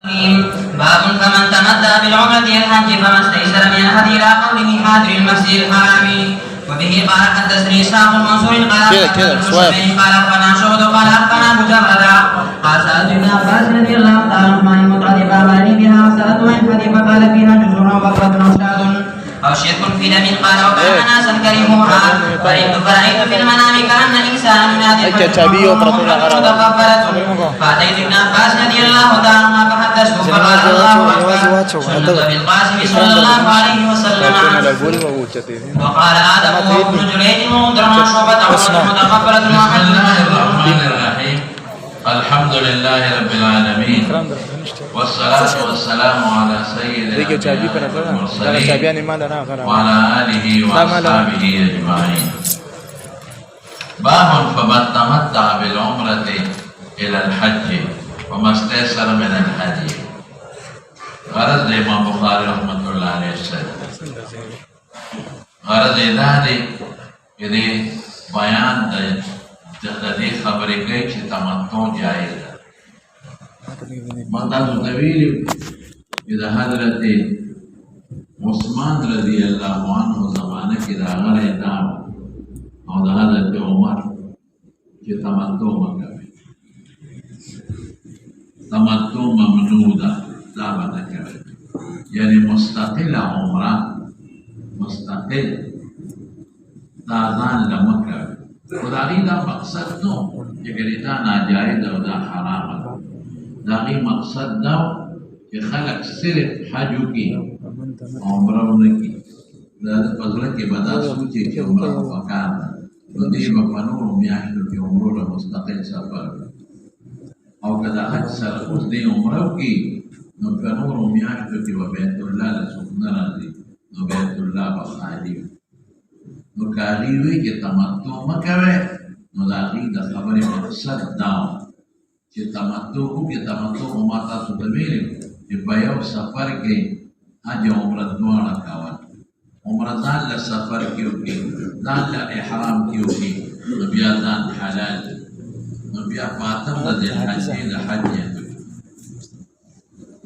باب فمن تمتع بالعمرة إلى الحج فما استيسر من الهدي إلى قوله حاضر المسجد الحرام. وبه قال حدثني إسحاق بن منصور قال قال أخبرنا شهد قال أخبرنا أبو جبرة قال سألت ابن عباس رضي الله تعالى عنهما عن المتعة فأمرني بها وسألت عن الحديث فقال فيها جزر أو بقرة أو شاة أو شرك في دم قال وكان ناسا كرهوها فرأيت في المنام كأن إنسان ينادي فأتيت ابن عباس رضي الله تعالى عنهما فحدثته فقال الله أكبر سنة بالقاسم صلى الله عليه وسلم وقال آدم وابن جريج ومدرنا شعبة ومتقبلة الرحيم. الحمد لله رب العالمين والصلاة والسلام على سيد المرسلين وعلى آله وأصحابه أجمعين. باب فمن تمتع بالعمرة إلى الحج وما استيسر من الهدي. غرض امام بخاری رحمۃ اللہ علیہ السلام غرض ادارے یہ بیان دې خبرې کوي چې تمتع جائز ده. مطلب طویل اذا حضرت عثمان رضی اللہ عنہ زمانه کې راغلی دا او د حضرت عمر چې تمتع مکوي تمتع ممنوع ده دا به کوي یعنی مستقل عمره مستقل دا ځان له مکوي خدای دا مقصد نو چې ګریدا ناجایز او دا حرام ده. دا غي مقصد دا چې خلق صرف حج کوي عمره نه کوي. دا په ځل کې به دا سوچي چې عمره وکړه نو دې په پنورو میاشتو کې عمره مستقل سفر او کدا حج سره اوس دې عمره کوي نو پنورو میاشتو کې به بیت الله له سخن راځي نو بیت الله به خالي نو کاری وی چې تمتع مکوي نو دا غي د خبرې مقصد دا چې تمتع وکړي. تمتع ما تاسو ته ویلو چې په یو سفر کې حج او عمره دواړه کول. عمره ځان له سفر کې وکړي ځان له احرام کې وکړي نو بیا ځان حلال نو بیا فاطمه د حج د حج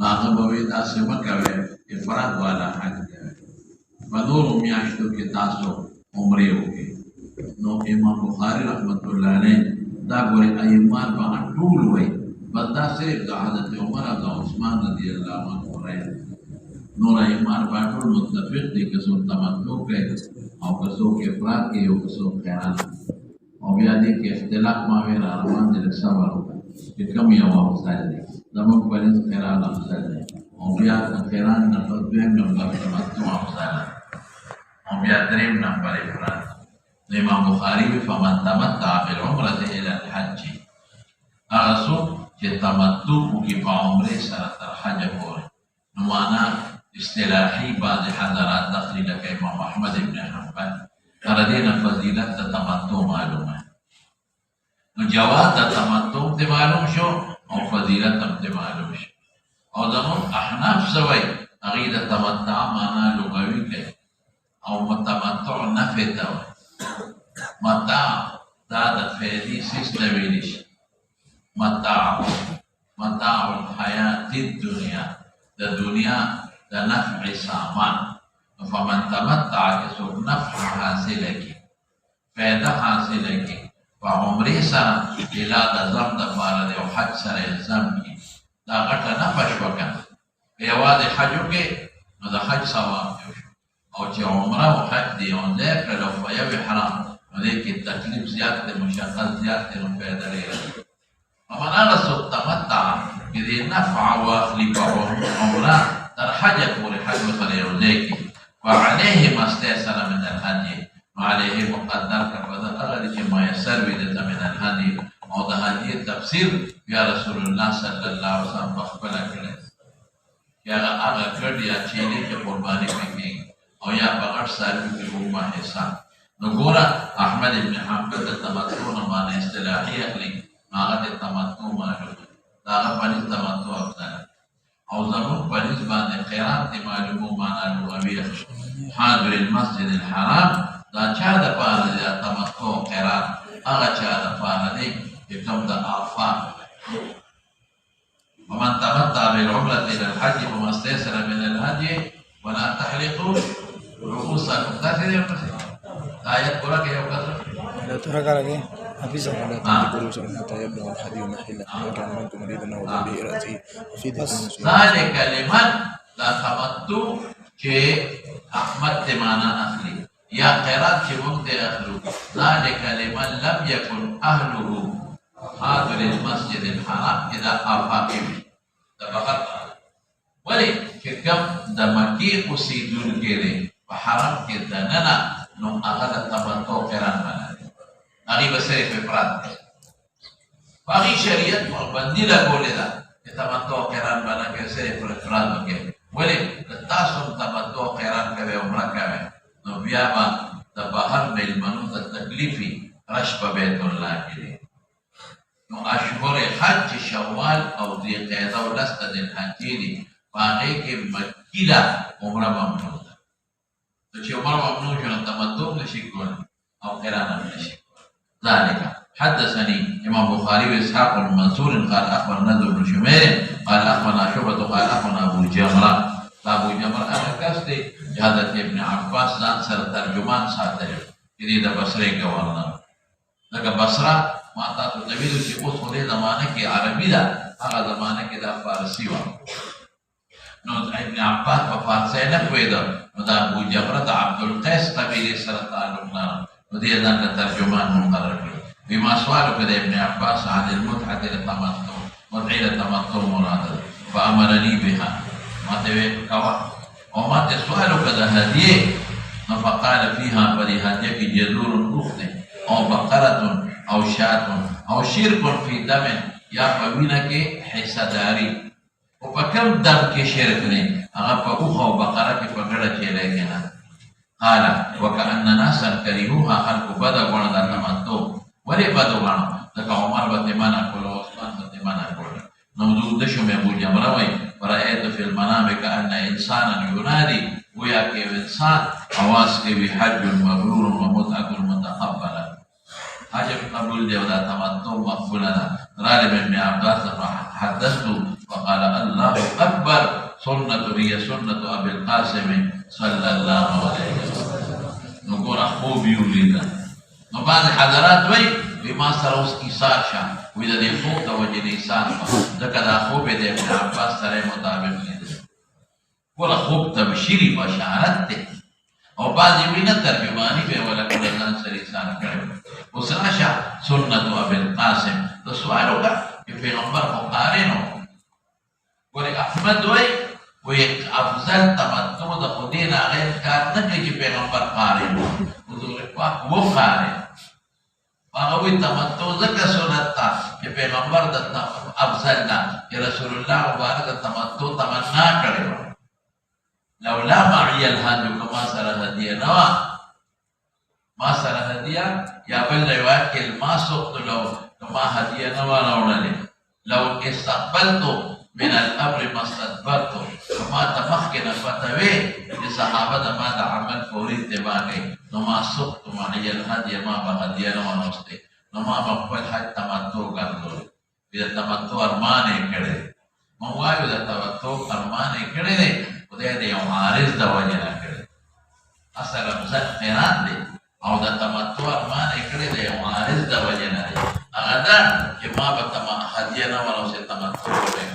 هغه به وي تاسو مکوي افراد والا حج کوي په نورو میاشتو کې تاسو عمره وکړي. نو امام بخاری رحمت الله علیه دا ګوري ایمان په ټول وای بس دا صرف د حضرت عمر او عثمان رضی الله عنهم راځي. نور ایمان په ټول متفق دي چې څو تمتع کوي او که څو افراد کوي او که څو قران او بیا دې کې اختلاف ما وی روان دي صبر وکړي چې کوم یو افضل دي زموږ په دې قران افضل دي او بیا قران نه په دې نمبر تمتع افضل او بیا دریم نمبر افراد. امام بخاری فمن تمتع بالعمرة الى الحج هغه څوک چې تمتع وکړي په عمره سره تر حج پورې. نو معنا اصطلاحي بعض حضرات نقل لکه امام احمد ابن حنبل تر دې نه فضیلت د تمتع معلومه نو جواز د تمتع ته معلوم شو او فضیلت هم ته معلوم شو. او زموږ احناف سوی هغه د تمتع معنا لغوي کوي او متمتع نفي ته متاع دا د فعلی سیسته ویلی شي متاع الحیات الدنیا د دنیا د نفع سامان. فمن تمتع که څوک نفع حاصله کی فایده حاصله کی په عمرې سره اله د ځم دپاره دی او حج سره الزام کی دا غټه نفع شوه که که یوازې حج وکړې نو د حج ثواب شو او چې عمره او حج دی یو ځای کړل او په یو احرام نو دې کې تکلیف زیات دی مشقت زیات دی نو فایده ډېره ومن هغه څوک تمتع چې دې نفع واخلي په عمره تر حجه پورې حج ورسره یو ځای کړي وعليه ما استيسر من الهدي وعليه مقدر کړه په هغه چې میسر وي دته من الهدي او د هدي تفسیر بیا رسول الله صلی الله علیه وسلم په خپل کړه چې هغه کړي چې دې قرباني کوي او یا په غټ ساروي کې کومه حساب. نو ګوره احمد ابن حنبل د تمتع معنی اصطلاحي اخلي هغه د تمتع معلوم دا هغه باندې تمتع افضل او زموږ په نسبت باندې قران د معلومو معنا لغوي حاضر المسجد الحرام دا چا د پاره د تمتع قران هغه چا د پاره دی چې کوم د آفاق ومن تمتع بالعمرة إلى الحج فما استيسر من الهدي ولا تحلقوا رؤوسكم. آيات قرآن يا أبو لا ترك لك حفيظا ولا تنتقل رؤوسا حتى يبلغ الهدي محله ومن كان منكم مريضا أو به رأسه وفدية من صيام. ذلك لمن لا تمتع كي أحمد تمانا أخلي يا قرات كي ممد أخلو. ذلك لمن لم يكن أهله حاضر المسجد الحرام إذا أفاقم تبقى ولي كم دمكي أسيدون كيري وحرام كده ننا نم أخذ تمتع قران منا أغي بسري في فراد فأغي شريعة مربندي لقول ذا تمتع قران منا كسري في فراد مكي ولي التاسم تمتع قران كبه عمره كبه نبياما تبهر بالمنوط التكليفي رشب بيت الله كده نو أشهر حج شوال أو ذي قيدة ولست ذي الحجيري فأغيك مكيلة عمره ممنوع تشي عمره ممنوع شنو تمتع لشيكون أو قرانا لشيكون. ذلك حدثني إمام بخاري وإسحاق بن منصور قال أخبرنا ابن شمير قال أخبرنا شعبة قال أخبرنا أبو جمرة. أبو جمرة أنا كاستي جهادة ابن عباس نان سر ترجمان ساتر إذا ده بصري كوانا لك بصرة ما تاتو تبيدو شيء أصولي زمانه كي عربي ده هذا زمانه كي ده فارسي وا نو ابن عباس بفارسي نفويدا نو ده أبو جمرة عبد القيس تبيدي سر تعلمنا ودي أنا ترجمان مقرر بما سؤاله كده ابن عباس عن المتعة للتمتع مدعي للتمتع مرادة فأمرني بها ما تبي كوا وما تسؤاله كده هديه فقال فيها فلهديك جذور أخت أو بقرة أو شاة أو شرك في دم يا فمنك حسداري وفكم دم كشركني أغفى أخو بقرة فقرة شيلكنا. قال وكأن ناسا كرهوها خلق بدأ وندا تمتع ولي بدأ وندا لك عمر بتمانا كل وعثمان بتمانا كل نوجود دشم أبو جمروي ورأيت في المنام كأن إنسانا ينادي ويا كيف إنسان أواسك بحج مبرور ومتعة متقبلة. حج قبول دي ولا تمتع مقبولنا. غالب ابن عباس حدثت وقال الله أكبر سنة هي سنة أبي القاسم صلى الله عليه وسلم. نقول أخوه بيولينا نبعض الحضرات وي بما سروس إيسار شا وإذا دي فوق توجه إيسار ذكر أخوه بيدي ابن عباس سري مطابق لده قول أخوه تبشيري بشارت أو بعض يوينا ترجماني بي ولا كل الناس سري إيسار كريم وسراشا سنة أبي القاسم تسوالو كا في غمبر فقارينو قول أحمد وي وأفضل تمتع ده خدينا غير كارنا كي پیغمبر قارن حضور پاک وہ قارن فاغوی تمتع ذکر سنتا کہ پیغمبر ده افضل نا کہ رسول اللہ مبارک تمتع تمنا کرے لولا معي الهدي كما سر هديه نوا ما سر هديه یا بل روایت کہ ما سقط لو كما هديه نوا نوڑلے لو استقبلت من الأمر ما استدبرت وما تمخكن فتوي لصحابة ما عمل فوري اتباعي نما سقط معي الهدي ما بهدي نما نوستي نما بقبل حج تمتع كردو إذا تمتع أرماني كده موايو إذا تمتع أرماني كده وده دي عارض ده وجنا كده أصلا مسد خيرات دي أو ده تمتع أرماني كده دي عارض ده وجنا دي أغدا كما بتما هدي نما نوستي تمتع كده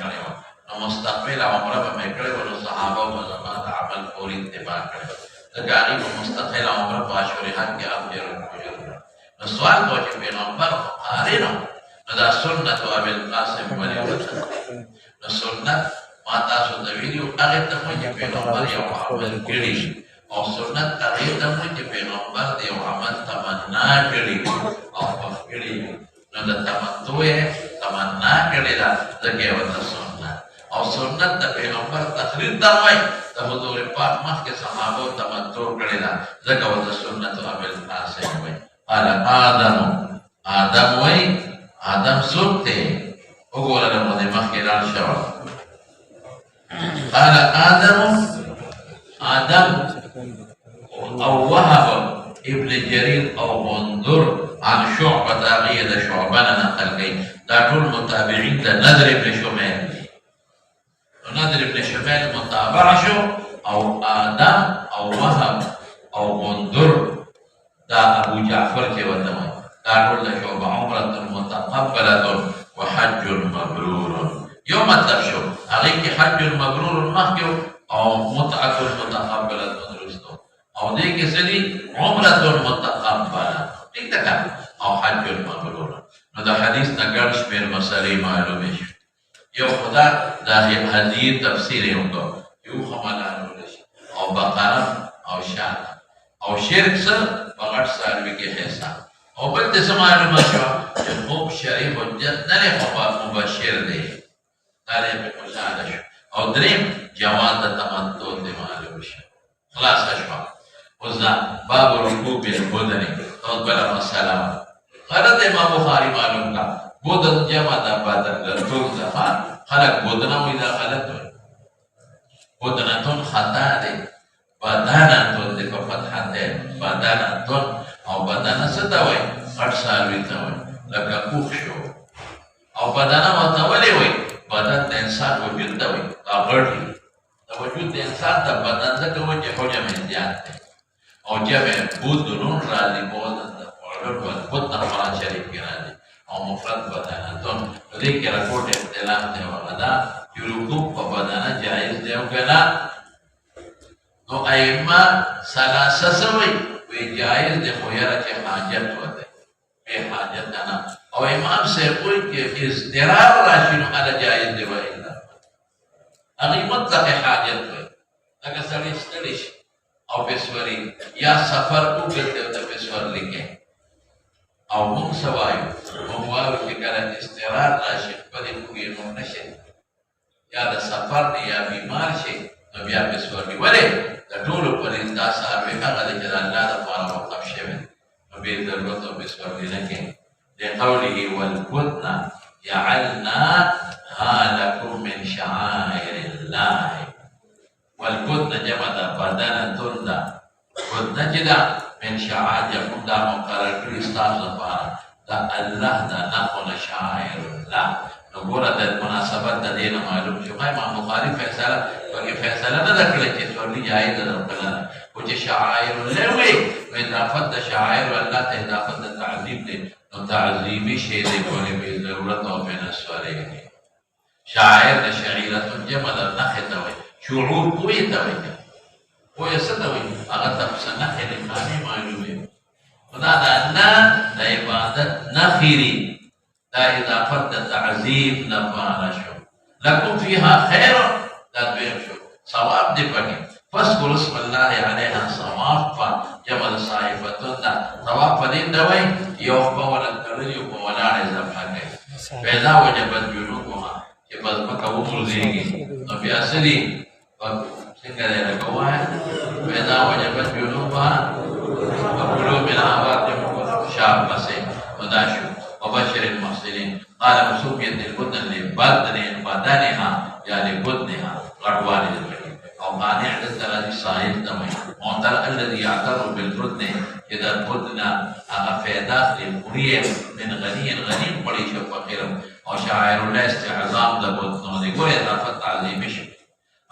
مستقبل عمره بمكره والصحابة وزمان عمل فوري اتباع كره لكاني مستقبل عمره باشوري حق أفجر الفجر. السؤال تو چې پیغمبر قارینو دا سنت أبي القاسم ولي وسلم السنت ما تاسو د ویډیو هغه ته چې پیغمبر یو عمل کړی او سنت هغه ته چې پیغمبر یو عمل تمنا کړی او کړی نو د تمنا کړی دا ځکه وته او سنت د پیغمبر تقریر دا وای د حضور پاک مخ کې صحابه تمتع کړی دا ځکه د سنت ابي القاسم وای قال آدم وای آدم سوته وګوره د مخ کې راځي شو قال آدم او وهب ابن جرير او منذر عن شعبة غير شعبان نقل كي دا طول متابعين دا نذر ابن شمير نذر بن شمال متابعة شو أو آدم أو وهب أو غندر دا أبو جعفر كي ودمي قالوا له شو بعمرة متقبلة وحج مبرور يوم التبشو عليك حج مبرور مخيو أو متعة متقبلة رستو أو ديك سدي عمرة متقبلة ديك تكا أو حج مبرور هذا حديث نقرش بين مسالي معلومش يو خدا ده حديث تفسير يوم يو خمالا نولش أو بقرة أو شاة أو شرك سر بغر سار بكي حساب أو بنت سماع المشروع جنوب شريف وجد نري مبشر ليه نري بمساعدة أو دريم جواز التمتع دماغ خلاص أشبه وزنا باب ركوب البدن تقبل مسألة غرض إمام بخاري معلوم کا بدن جمع دا بدن لطول زمان خلق بدنا وإذا خلقتون بدنتون خطا دي بدنتون دي فتحتين بدنتون أو بدنا ستوي أرسال بيتوي لك كوخشو أو بدنا وتولي وي بدن إنسان وجود دوي أغري وجود إنسان دا بدن ذاك وجه حجة من جانته أو جمع بدنون رالي بدن والبدن فرا شريف كنادي أو مفرد بدنتون ذيك ركوت اختلاف ده وغدا يركوب بدنا جائز ده وكنا نو أيما ثلاثة سوي وجائز ده خيرة حاجت وده بحاجت أنا أو إمام سيقول كي ازدرار راشين على جائز ده وإلا أغي مطلق حاجت وده لك سريش أو بسوري يا سفر کو بلتے ہوتا بسور لکھیں او مون سوایو مواوی که کلا استرار راشد پده کوی نو نشه یا دا سفر دی یا بیمار شه نو بیا بسور دی ولی دا طولو پرین دا ساروی حقا دی جدا اللہ دا فارا وقف شوید نو بیر ضرورت و بسور دی نکن لقوله والبدن جعلناها لكم من شعائر الله والبدن جمع دا بدن تندا بدن جدا من شعائر يكون دا مقرر كريستاز لفارا دا الله دا نقل شعائر الله نقول دا المناسبات دا دينا معلوم شو ما بخاري فیصلہ وكي فیصلہ نہ دکھلے کہ تورلی جائز دا ربنا وجه شعائر الله وي واضافت دا شعائر الله ته اضافت دا تعظیم دے نو تعظیمی شی دے کونے بے ضرورت او بے نسوارے شعائر دا شعیرت جمع دا نختا وي شعور کوئی توي کوئی ستوي هغه تفسیر نخې لخانه معلومه خدا دا نه د عبادت نخيري دا اضافت تعظیم نفعنا شو لكم فيها خير دا دویم شو ثواب دې پکې فاذكروا اسم الله عليها صواف جمع صائفتون دا ثواب پدې دوی یو په ولکل یو په ولاړ ذبح کوي پیدا وجبت جنوبها چې بس مکه وګرځيږي نو بیا سړي څنګه ده لکوه پیدا وجبت جنوبها وكلوا من عواتم شاب مسيح وداشو وبشر المحسنين قال مسوكية البدن بدنها يعني بدنها غدوان البدن أو مانع للثلاث صاحب دمي معتر الذي يعتر بالبدن إذا البدن أغفيدات للمريم من غني وليش فقير أو شاعر الله استعظام لبدن يقول إضافة تعظيمش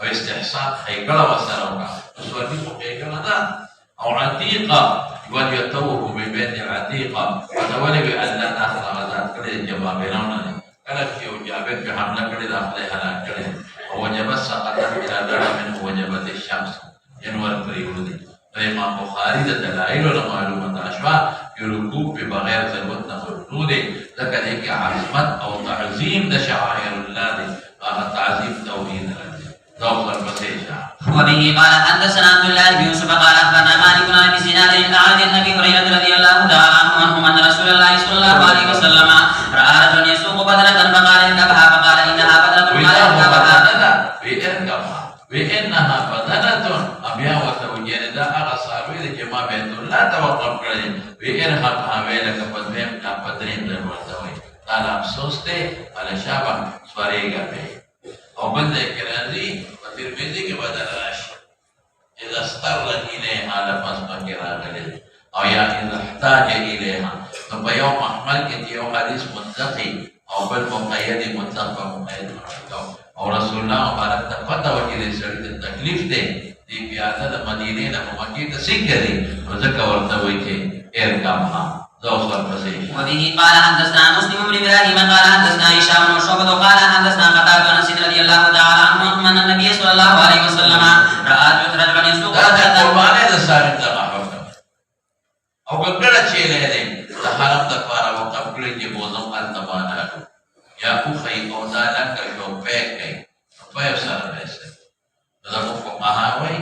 أو استحسان خيقل وسروك وسوالي خيقل هذا أو عتيقة يقول يتوه ببين عتيقة وتولي بأن لا ناخذ غزات كله الجواب بيننا كلا في وجابت بحملة كله داخل هلا كله ووجب سقطت إلى درجة منه وجبت الشمس ينور بريودي الإمام بخاري دلائل والمعلومات أشباه يركوب بغير ثبوت نفرنود ذكر هيك عظمت أو تعظيم ده شعائر الله تعظيم توحيد وبه قال حدثنا عبد الله بن يوسف قال اخبرنا مالك بن ابي سنان عن ابي هريره رضي الله تعالى عنه ان رسول الله صلى الله عليه وسلم راى رجلا يسوق بدنه فقال اركبها فقال انها بدنه لا يركبها وانها بدنه ابيا وتوجد دا اغصابي كما بيت لا توقف كره وانها ويلك بدرين بدرين دروتوي قال افسوس ته على شابه سوريغا به او بل ذكراني وترمذي کے بدل راشي اذا استر اليها لفظ مكرا غلل او يا اذا احتاج اليها تو بيوم احمل کے يوم حديث منتقي او بل مقید مطلق و مقید مرتب او رسول الله مبارک ته پته و چې سړي ته تکلیف دی دی پیاده د مدینې نه مکې ته څنګه دی نو ځکه ورته وایي چې ارکمها ذو سر پسې. وبه قال حدثنا مسلم بن ابراهيم قال حدثنا هشام بن شعبة قال حدثنا قتادة عن انس رضي الله تعالى عنه ان النبي صلى الله عليه وسلم راى رجلا يسوق دا قربانه د صاحب دغه حکم او ګړه چیلې دی د حرم د پاره وقف کړی چې بوزم التمانه یا خو خی او دا لکه یو پېک کوي په سره راځي دا کو مهاوي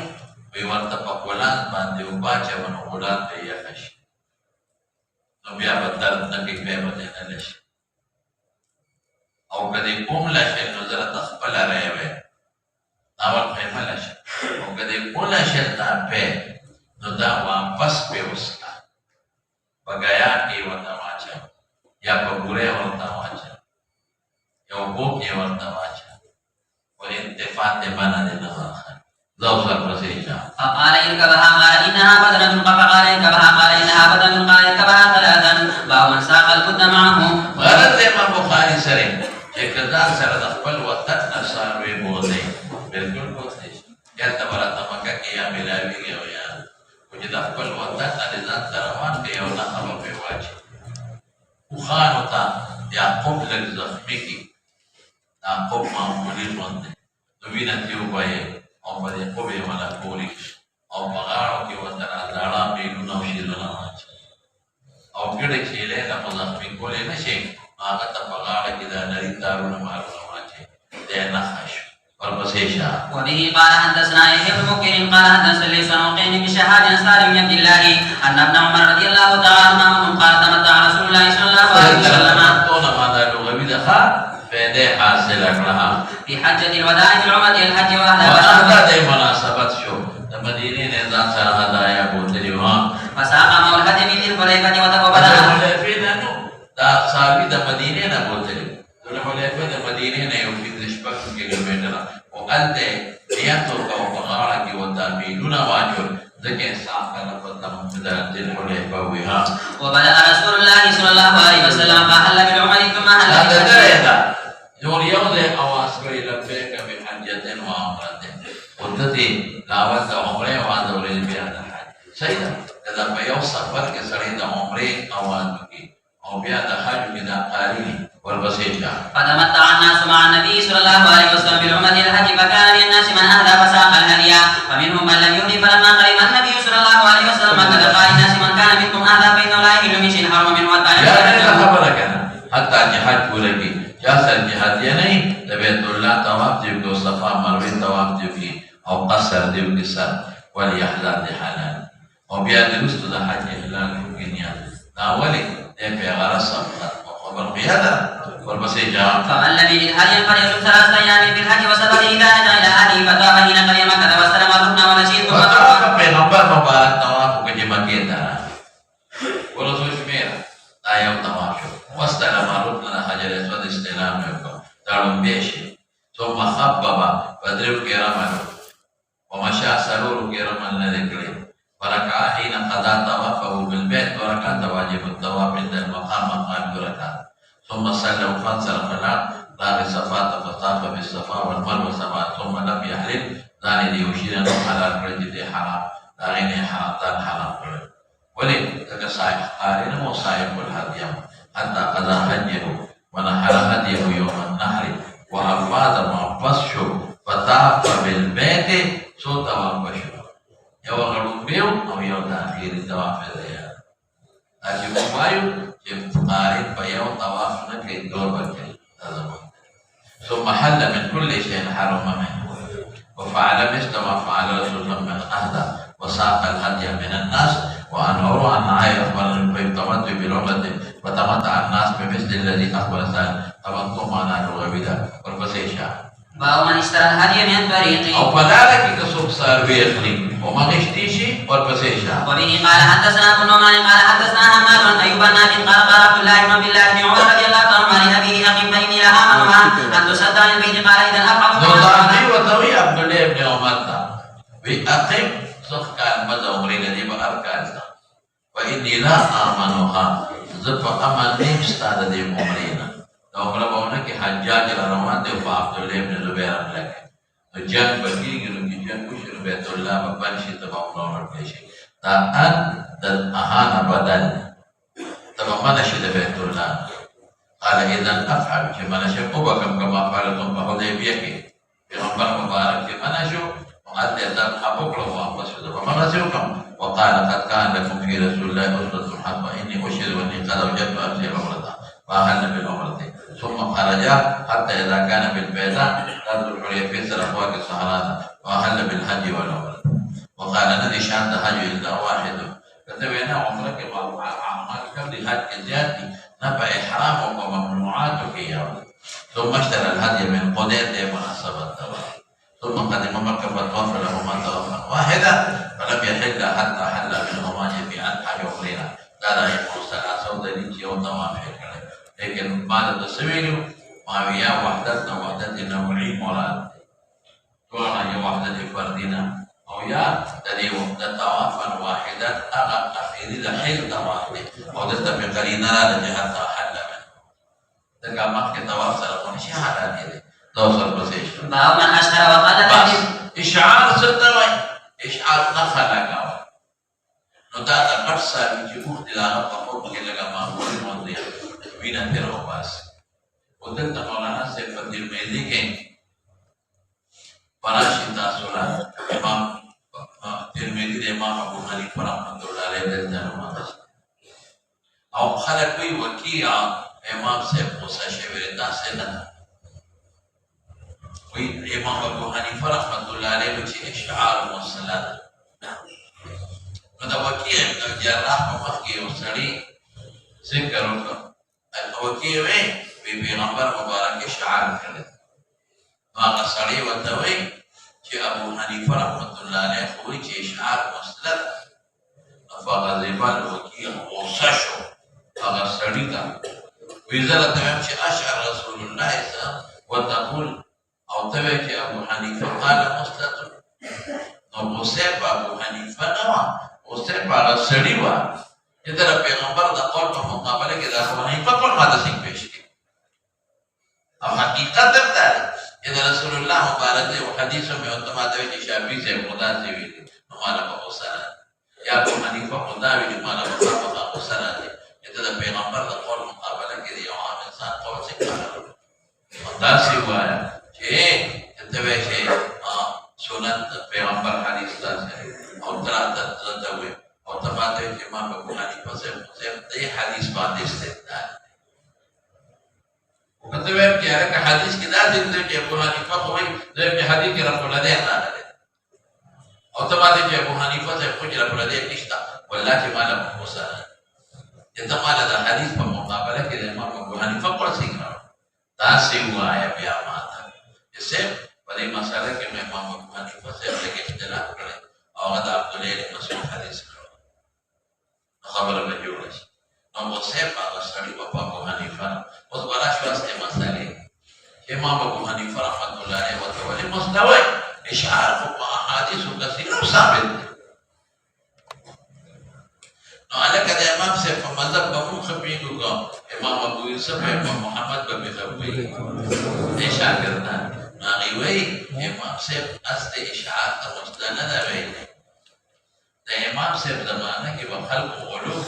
وی ورته په ولان باندې او باچا ونه ولان ته یې خش نو بیا بدل نګي په باندې نه لشي او کدی کوم لشه نو زره تخپل راوي اول په ملشه او کدی کوم لشه تا په نو دا واپس په وستا بغایا کې وته واچا یا په ګوره ورته واچا یو بوک یې ورته واچا ولې انتفاع دې باندې نه واخل ذو سر پسې فقال اركبها قال انها بدنة فقال اركبها قال انها بدنة قال اركبها ثلاثا باب من ساق البد معه. غلط امام بخاری سره چې کدا سره د خپل وطن نصاروي بوزي بالکل بوزي یا تبرته مکه کې یا ملاوي او یا چې د خپل وطن د ځان روان کې یو نه خبر په واچي خو خانو ته یعقوب لږ زخمي کی یعقوب معمولی باندې نو وینه تیو وایي او په دې قوې ولا کولی او په غاړو کې ورته راځاړه بیلونه او شیلونه واچي او ګډه چې له زخمي کولې نشي هغه ته په غاړه کې د نری تارونه مارونه واچي دې نه خش ورپسې وبه قال حدثنا يحيى بن بكير قال حدثنا ليس وقيل بشهاد سالم بن عبد الله ان ابن عمر رضي الله تعالى عنهما قال تمتع رسول الله صلى الله عليه وسلم حاصل في حجة الوداع في العمرة الحج وأهدى مناسبة شو المدينة نظام سر هدايا بوتريوها فساق مع الهدي من ذي الحليفة وتقبل الحليفة نو دا صحابي دا مدينة نا بوتريو الحليفة دا مدينة نا يوفي دشبك كيلومتر وأنت نياتو كو بغارك وتامينون واجر ذكي ساق لفظ مدى ذي الحليفة وها وبدأ رسول الله صلى الله عليه وسلم فحل بالعمر ثم حل بالحج يقول يوضع أواسكري لبيك بحجة وعمرة وتتي دعوة عمره وعدول البيان الحج سيدا إذا بيوصف فرق سريد عمره أوادك أو بيان الحج إذا قارني والبسيطة فتمتع الناس مع النبي صلى الله عليه وسلم بالعمرة الحج فكان من الناس من أهدى فساق الهدي ومنهم من لم يهدي فلما قدم النبي صلى الله عليه وسلم قد قال الناس من كان منكم أهدى فإنه لا يحل من شيء حرم منه حتى جهاد ولكي جاسر جهاد يعني لبيت الله طواف جيب صفا مروي طواف جيب او قصر جيب سر وليحلال لحلال وبيان رسل حج احلال ممكن يعني اولي في غرس وخبر بهذا والبسيجة فمن لم يجد هديا فليصم 3 ايام في الحج وسبت اذا اتى الى اهله فطاف حين قدم مكة واستلم الركن ونشيد ثم طاف پیغمبر مبارک طواف کې مکه ته ورسول شمیر آیا طواف واستلم الركن حجر اسود استلام وکړ داړم بيشي ثم خبب بدر كرامه ومشى سرور كرامه لذكره وركع حين قضى طوافه بالبيت وركع واجب الطواف عند المقام مقام بركات ثم صلى وانصرف راغ صفات فطاف بالصفا والمروه سبعا ثم لم يحلل ذلك يشير على الرجل حرام داغين حرام ولي تك صاحب قارن وصاحب الهدي حتى قضى حجه ونحر هديه يوم النحر وأفاد معبسه فطاف بالبيت سو طواف بشو يو غړو بيو او يو تاخير طواف دی اجي وایو چې قارن په یو طواف نه کې دور ورکړي ثم حل من كل شيء حرم منه وفعل مثل ما فعل رسول الله من أهدى وساق الهدي من الناس وأن أروى أن عائشة أخبرنا بالتمتع بالعمرة وتمتع الناس بمثل الذي أخبر سائل تمتع معنا الغبيدة والبسيشة باب من اشترى الهدي من طريقه أو فذلك كسوق صار بيخلي وما اشتيشي والبسيشة وبه قال حدثنا ابن نعمان قال حدثنا حماد عن أيوب النافع قال قال عبد الله بن عمر رضي الله عنه عن أبيه أخي فإني لآمنها أن تصد عن البيت قال إذا أقرب نظامي وطوي عبد الله بن عمر وأقم صفق المدى عمري الذي بأركان وإني لا آمنها زف أمن نيم استاد دي عمرينا عمره باونه کې حجاج روان دی او عبد الله ابن زبیر لګي نو جنگ بکیږي نو کې جنگ وشي بیت الله په باندې ته عمره ورکړي شي دا ان د اهانه بدل تبع منشي د بیت الله قال اذا افعل كما نشأ وبكم كما فعلتم بحديبيه کې پیغمبر مبارک کې منشو وقد يزال حبوك له وانبسط فمنزلكم وقال قد كان لكم في رسول الله أسوة حسنة إني أشهد أني قد وجدت أمسي عمرة فأهلنا بالعمرة ثم خرج حتى إذا كان بالبيضاء ذات الحلية في سرقوات الصحراء وأهل بالحج والعمرة وقال الذي شهد حج إلا واحد فتبعنا عمرك وأعمال قبل حج زيادتي نبع إحرامك وممنوعاتك يا ولد ثم اشترى الهدي من قدير مناسبة التوافق ثم قدم مكة فطاف لهما طوافا واحدا فلم يحل حتى حل منهما جميعا حجرين قال يقول ثلاثة ودليل وطواف لكن بعد التسويل معاوية وحدتنا وحدتنا نوعي مراد وانا هي وحدة فردنا أو يا تدي وحدة طوافا واحدا أغا أخير لحل طوافا أو تستفي قرينا لجهة حل منه تلقى مكة طواف سلطان شهادة دي توصل بسيش باب من أشهر وقال بس إشعار ستوي إشعار نخلا قاوي نتاتا قرصا بيجي أخت لها فقط كلا ما هو المنضيع بينا تيرو باس ودلت مولانا سيف الدين ميلي كين فراشي تاسولا إمام ترمذي إمام أبو حنيفة رحمة الله عليه دلت نماذج أو خلقوي وكيع إمام سيف موسى شبيرتا سنة وإمام أبو حنيفة رحمة الله عليه بشي إشعار والصلاة وكيع ابن الجراح ومخي وصري ذكرك الوكيع ببيغمبر مبارك إشعار كذا ما صري والتوي شي أبو حنيفة رحمة الله عليه خوي شي إشعار والصلاة فغضب الوكيع وصشو فغصري وإذا تمشي أشعر رسول الله صلى الله عليه وسلم وتقول أو تبعك أبو حنيفة قال مستطر نبوسيب أبو حنيفة نوع وسيب على السريوة إذا ربي غنبر دا قول بمقابلة كده أبو حنيفة قول ما تسيك بيشكي أو حقيقة تبتالي إذا رسول الله مبارك وحديثه من أنتما دويني شابي زي مدان زيويني نمالا بابو سنة يا أبو حنيفة مداوي نمالا بابو سنة إذا ربي غنبر دا قول مقابلة كده يوم إنسان قول سيكالا مدان سيوايا تبع شيء سنة پیغمبر حدیث تاسه او ترات تزوي او تفاته امام ابو حنيفه سے دې حدیث باندې استدلال وکتبه کې هغه حدیث کې دا دې چې ابو حنيفه کوي دې حدیث کې رسول الله نه او تفاته چې ابو حنيفه سے کوي رسول الله نشتا والله مال موسی ته مال دا حدیث په مقابله کې امام ابو حنيفه پر څنګه تاسو وایا بیا ماته اسے بڑی مسئلہ کہ میں امام ابو حنیفہ سے لگے اختلاف کرے اور عبد الله بن مسعود حدیث کرو خبر میں جوڑے نو سے پاس سڑی ابو حنیفہ اس بڑا شواستے مسئلے کہ امام ابو حنیفہ رحمۃ اللہ علیہ وتعالى مستوى اشعار احاديث كثيره ثابت نو علاقہ امام سے مذہب بمو خبیگو کا امام ابو یوسف امام محمد بن خبیب اشعار کرنا ناغيوي امام سيف اصل اشعار مستند بين ده امام سيف زمانه کې وخلق علوم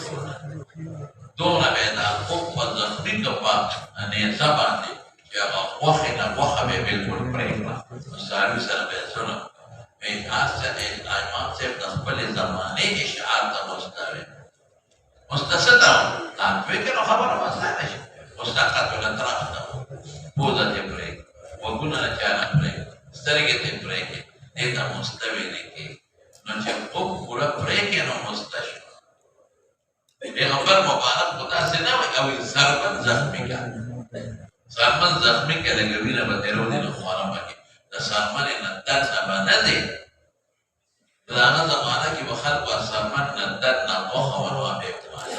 دون بين الخوف والزخمي كفا ان يزبان يا وخنا وخبه بالكل بريما مستعار سنه بيسونه من اصل امام سيف نسبل زمانه اشعار مستسد فكر خبر ما صحيح مستقط ولا تراخنا بوذا بريك وكنا نجانا بريك ستريك بريك نيتا مستوي نيكي نجيبكم كلا بريك ينو مستشفى پیغمبر مبارک خدا سے نہ او سرمن زخمی کا لگوی نہ بتیرو دین خوارا باقی دا سرمن ندر نبا ندے دانا زمانہ کی بخلق و سرمن ندر نبوخ ونوا بیکوانی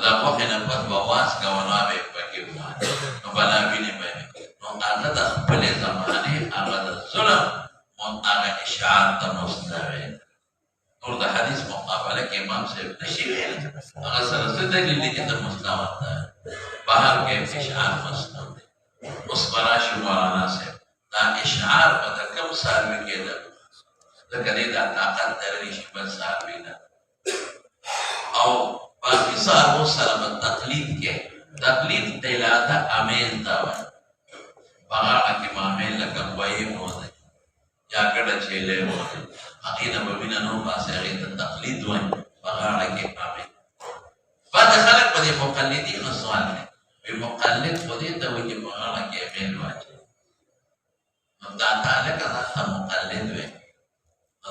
دا خوخی نبت بواس کا ونوا بیکوانی نبالا بینی بینی نو دا خپل زمانی آغا دا ظلم من آغا اشعار دا مستوی نور دا حدیث مقابلہ کے امام سے نشی ویل آغا سرسل دلیلی کی دا مستوی دا باہر کے اشعار مستوی مصبرا شمارانا سيب دا إشعار بدا كم سالوي كده دا كده دا طاقت درني شبال سالوينا أو باقي سالو سلام التقليد كي تقليد تلاتا أمين تاوان بغاقا كما أمين لكم بايه موزي يا كده چيلي موزي أقينا ببينا نو باسي أغيط التقليد وين بغاقا كما أمين بعد خلق بدي مقلدين السؤال بمقلد بدي توجي بغاقا كما أمين واجه نبدأ لك ذات مقلد وين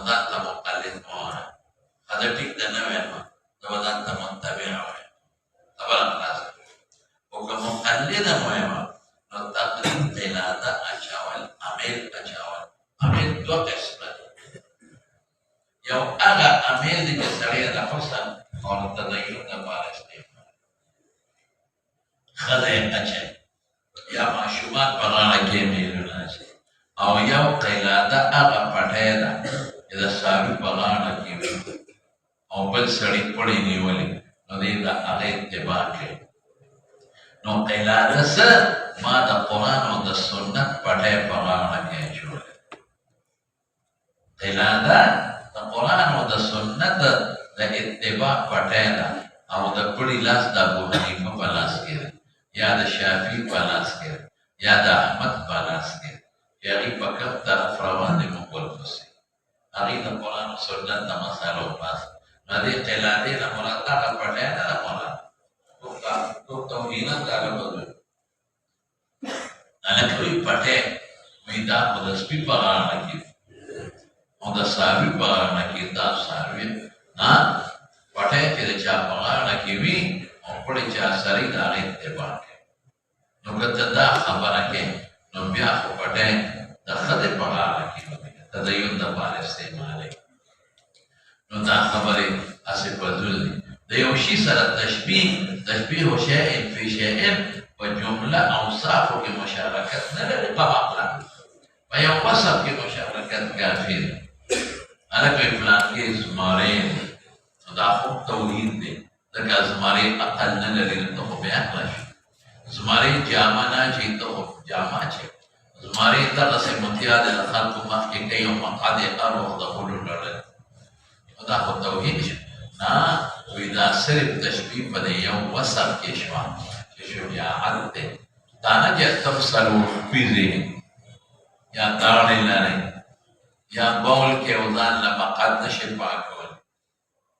ذات مقلد مونا هذا تيك دنوين ما ذات متبع وين تبالا خلاص وكمقلد موين التقليد تلاتا أشاول أميل أشاول أميل دو قسم يو أغا أميل دي كسرية لحسن أو التدين نبارستين خذي أجل يا معشومات بغانا كيميل ناسي أو يو قيلاتا أغا فتايدا إذا سابي بغانا كيميل أو بل سري پڑي نيولي نذيدا أغير تباكي نو قيلاتا سر ما دا قرآن و دا سنت پڑھے پغانا کے چھوڑے قلادا دا قرآن و دا سنت دا اتباع پڑھے دا او دا پڑی لاس دا ابو حنیفہ پلاس کرے یا دا شافی پلاس کرے یا دا احمد پلاس کرے یا غی پکب طرف روان دی مقبول پسی اغی دا قرآن و سنت دا مسالو پاس ندی قلادی دا مراتا دا پڑھے دا مراتا تو توہینت دا لبدو anak lui pate minta pada spi pagana lagi, pada sahabi pagana lagi, dah sahabi, nah pate kita cah pagana lagi ni, orang cah sari dari terbang. Nukat dah khabar lagi, nubiah aku pate dah kade pagana lagi, dah yun dah baris temale. Nudah khabari asal berdul. Dayushi sarat tashbih ho syai'in fi syai'in وجملة أوصاف كمشاركة نلا لقبعنا ويوم وصف كمشاركة كافر أنا كيف فلان كي زمارين تداخل توحيد دي لك زمارين أقل نلا لنتخب بأقلش زمارين جامعنا جيتخب جامعة زمارين تغسي متياد الخلق مخي كي يوم قد أروح دخول الرد تداخل توحيد نا وإذا سرب تشبيه بدي يوم وصف كيشوان شجاعت ته دانا جه تفسرو پیزه یا دارنی لانی یا بول کے وزان لما قد نشبع کول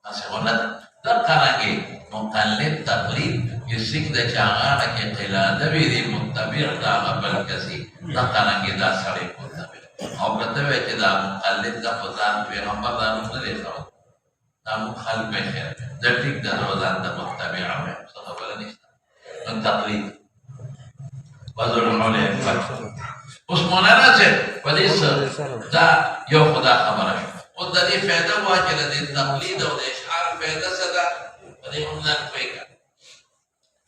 ناسخونت در قرآنگی مقلد تقلید یسیک دا چاگانا کے قلاده بیدی متبیر دا غبل کسی در قرآنگی دا سڑی متبیر او کتوی چه دا مقلد دا فزان پیغمبر دا نمدلی خود دا مخلب خیر در ٹک دا وزان دا متبیر ہوئے صحبه لنیستا التقليد وذل العليا عثماننا سے پدیس دا یو خدا خبره شو او د دې فائدہ واجب د تقلید او د اشعار فائدہ صدا پدې موږ نه پېګا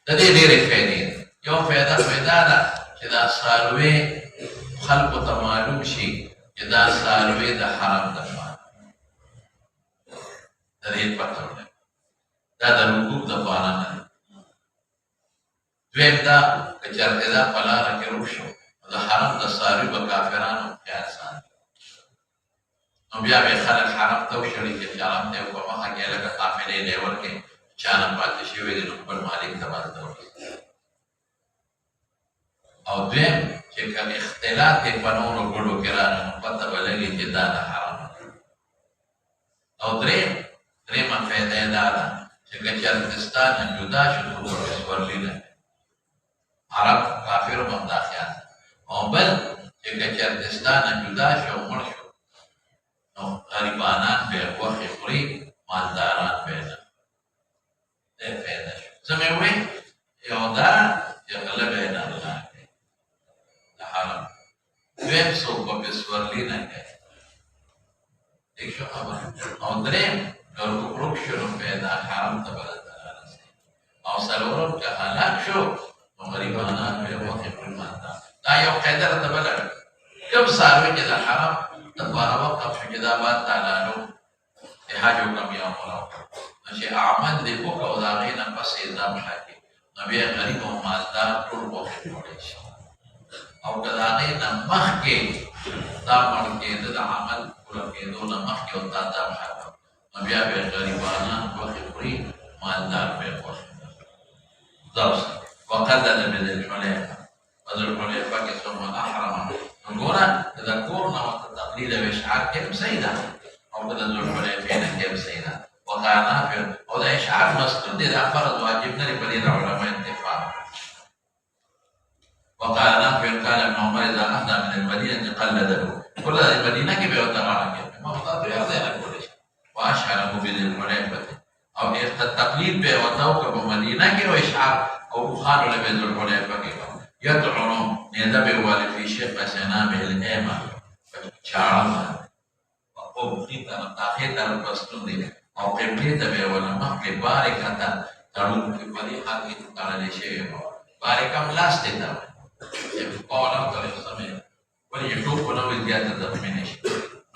د دې ډېرې فائدې یو فائدہ دا چې دا ساروي خلق ته معلوم شي چې دا ساروي د حرام د فار د دې پته دا د حقوق د فارانه دویم دا کچرته دا پلاره کې روشو د حرم د ساری په کافرانو قیاسان نو بیا به خلک حرم ته وشړي چې حرم ته په مخه کې لکه قافلې دی ورکه چانه پاتې شوی دی نو خپل مالک ته باندې او دویم چې کوم اختلاط په نورو ګړو کې راغلی نو پته ولګي چې دا د حرم او درېمه فایده دا ده چې کچرتستان جدا شو نو ورلینه عرب کافر منداخیان او بل چې کچردستان جدا شو مړ شو نو غریبانان به وخت خوري مالداران به نه ده پیدا شو سموي یو دا چې غلبه نه الله د حرم دویم څوک په سورلی نه کوي دیکھ شو خبر او دریم نور وروښو پیدا حرم ته بدل او سرورم که هلاک شو غریبانان به وخت پرماندا دا یو قاعده ده بل کوم ساروي چې د حرم د بارا وقف شو چې دا بعد تعالی نو حج وکم یا مولا چې اعمال دې کو او دا غینا پس نظام حاکم نبی غریب او مالدار ټول وخت پوره شي أو كذا مخكي دار كده ده عمل ولا كده ولا مخكي وتعدم حاجة ما بيبقى غريبانا وخبري ما الدار بيقول درس وقلد من الحليفة وذو الحليفة كسم أحرم نقول إذا كورنا والتقليد بإشعار كيف سيدا أو كذا ذو الحليفين كيف سيدا وكان في وده إشعار مسجد إذا فرض واجبنا لبني العلماء انتفاع وقال نافع كان ابن عمر إذا أهدى من المدينة قلده كل المدينة كيف يتبع كيف ما بطاط يرضينا كل شيء وأشعره بذي الحليفة أو التقليد به وتوقف مدينة كيف وإشعار أو بخانه لبذي الحليفة كيف يدعون يدبر والي في شيخ سنامه الإيمة شعرها وقوم خيطة تاخيطة البستون أو قبلية به ولا مخي باركة ترون في فريحة على الشيء باركة ملاستة قولا طريق سمين وليشوف ولو زيادة منش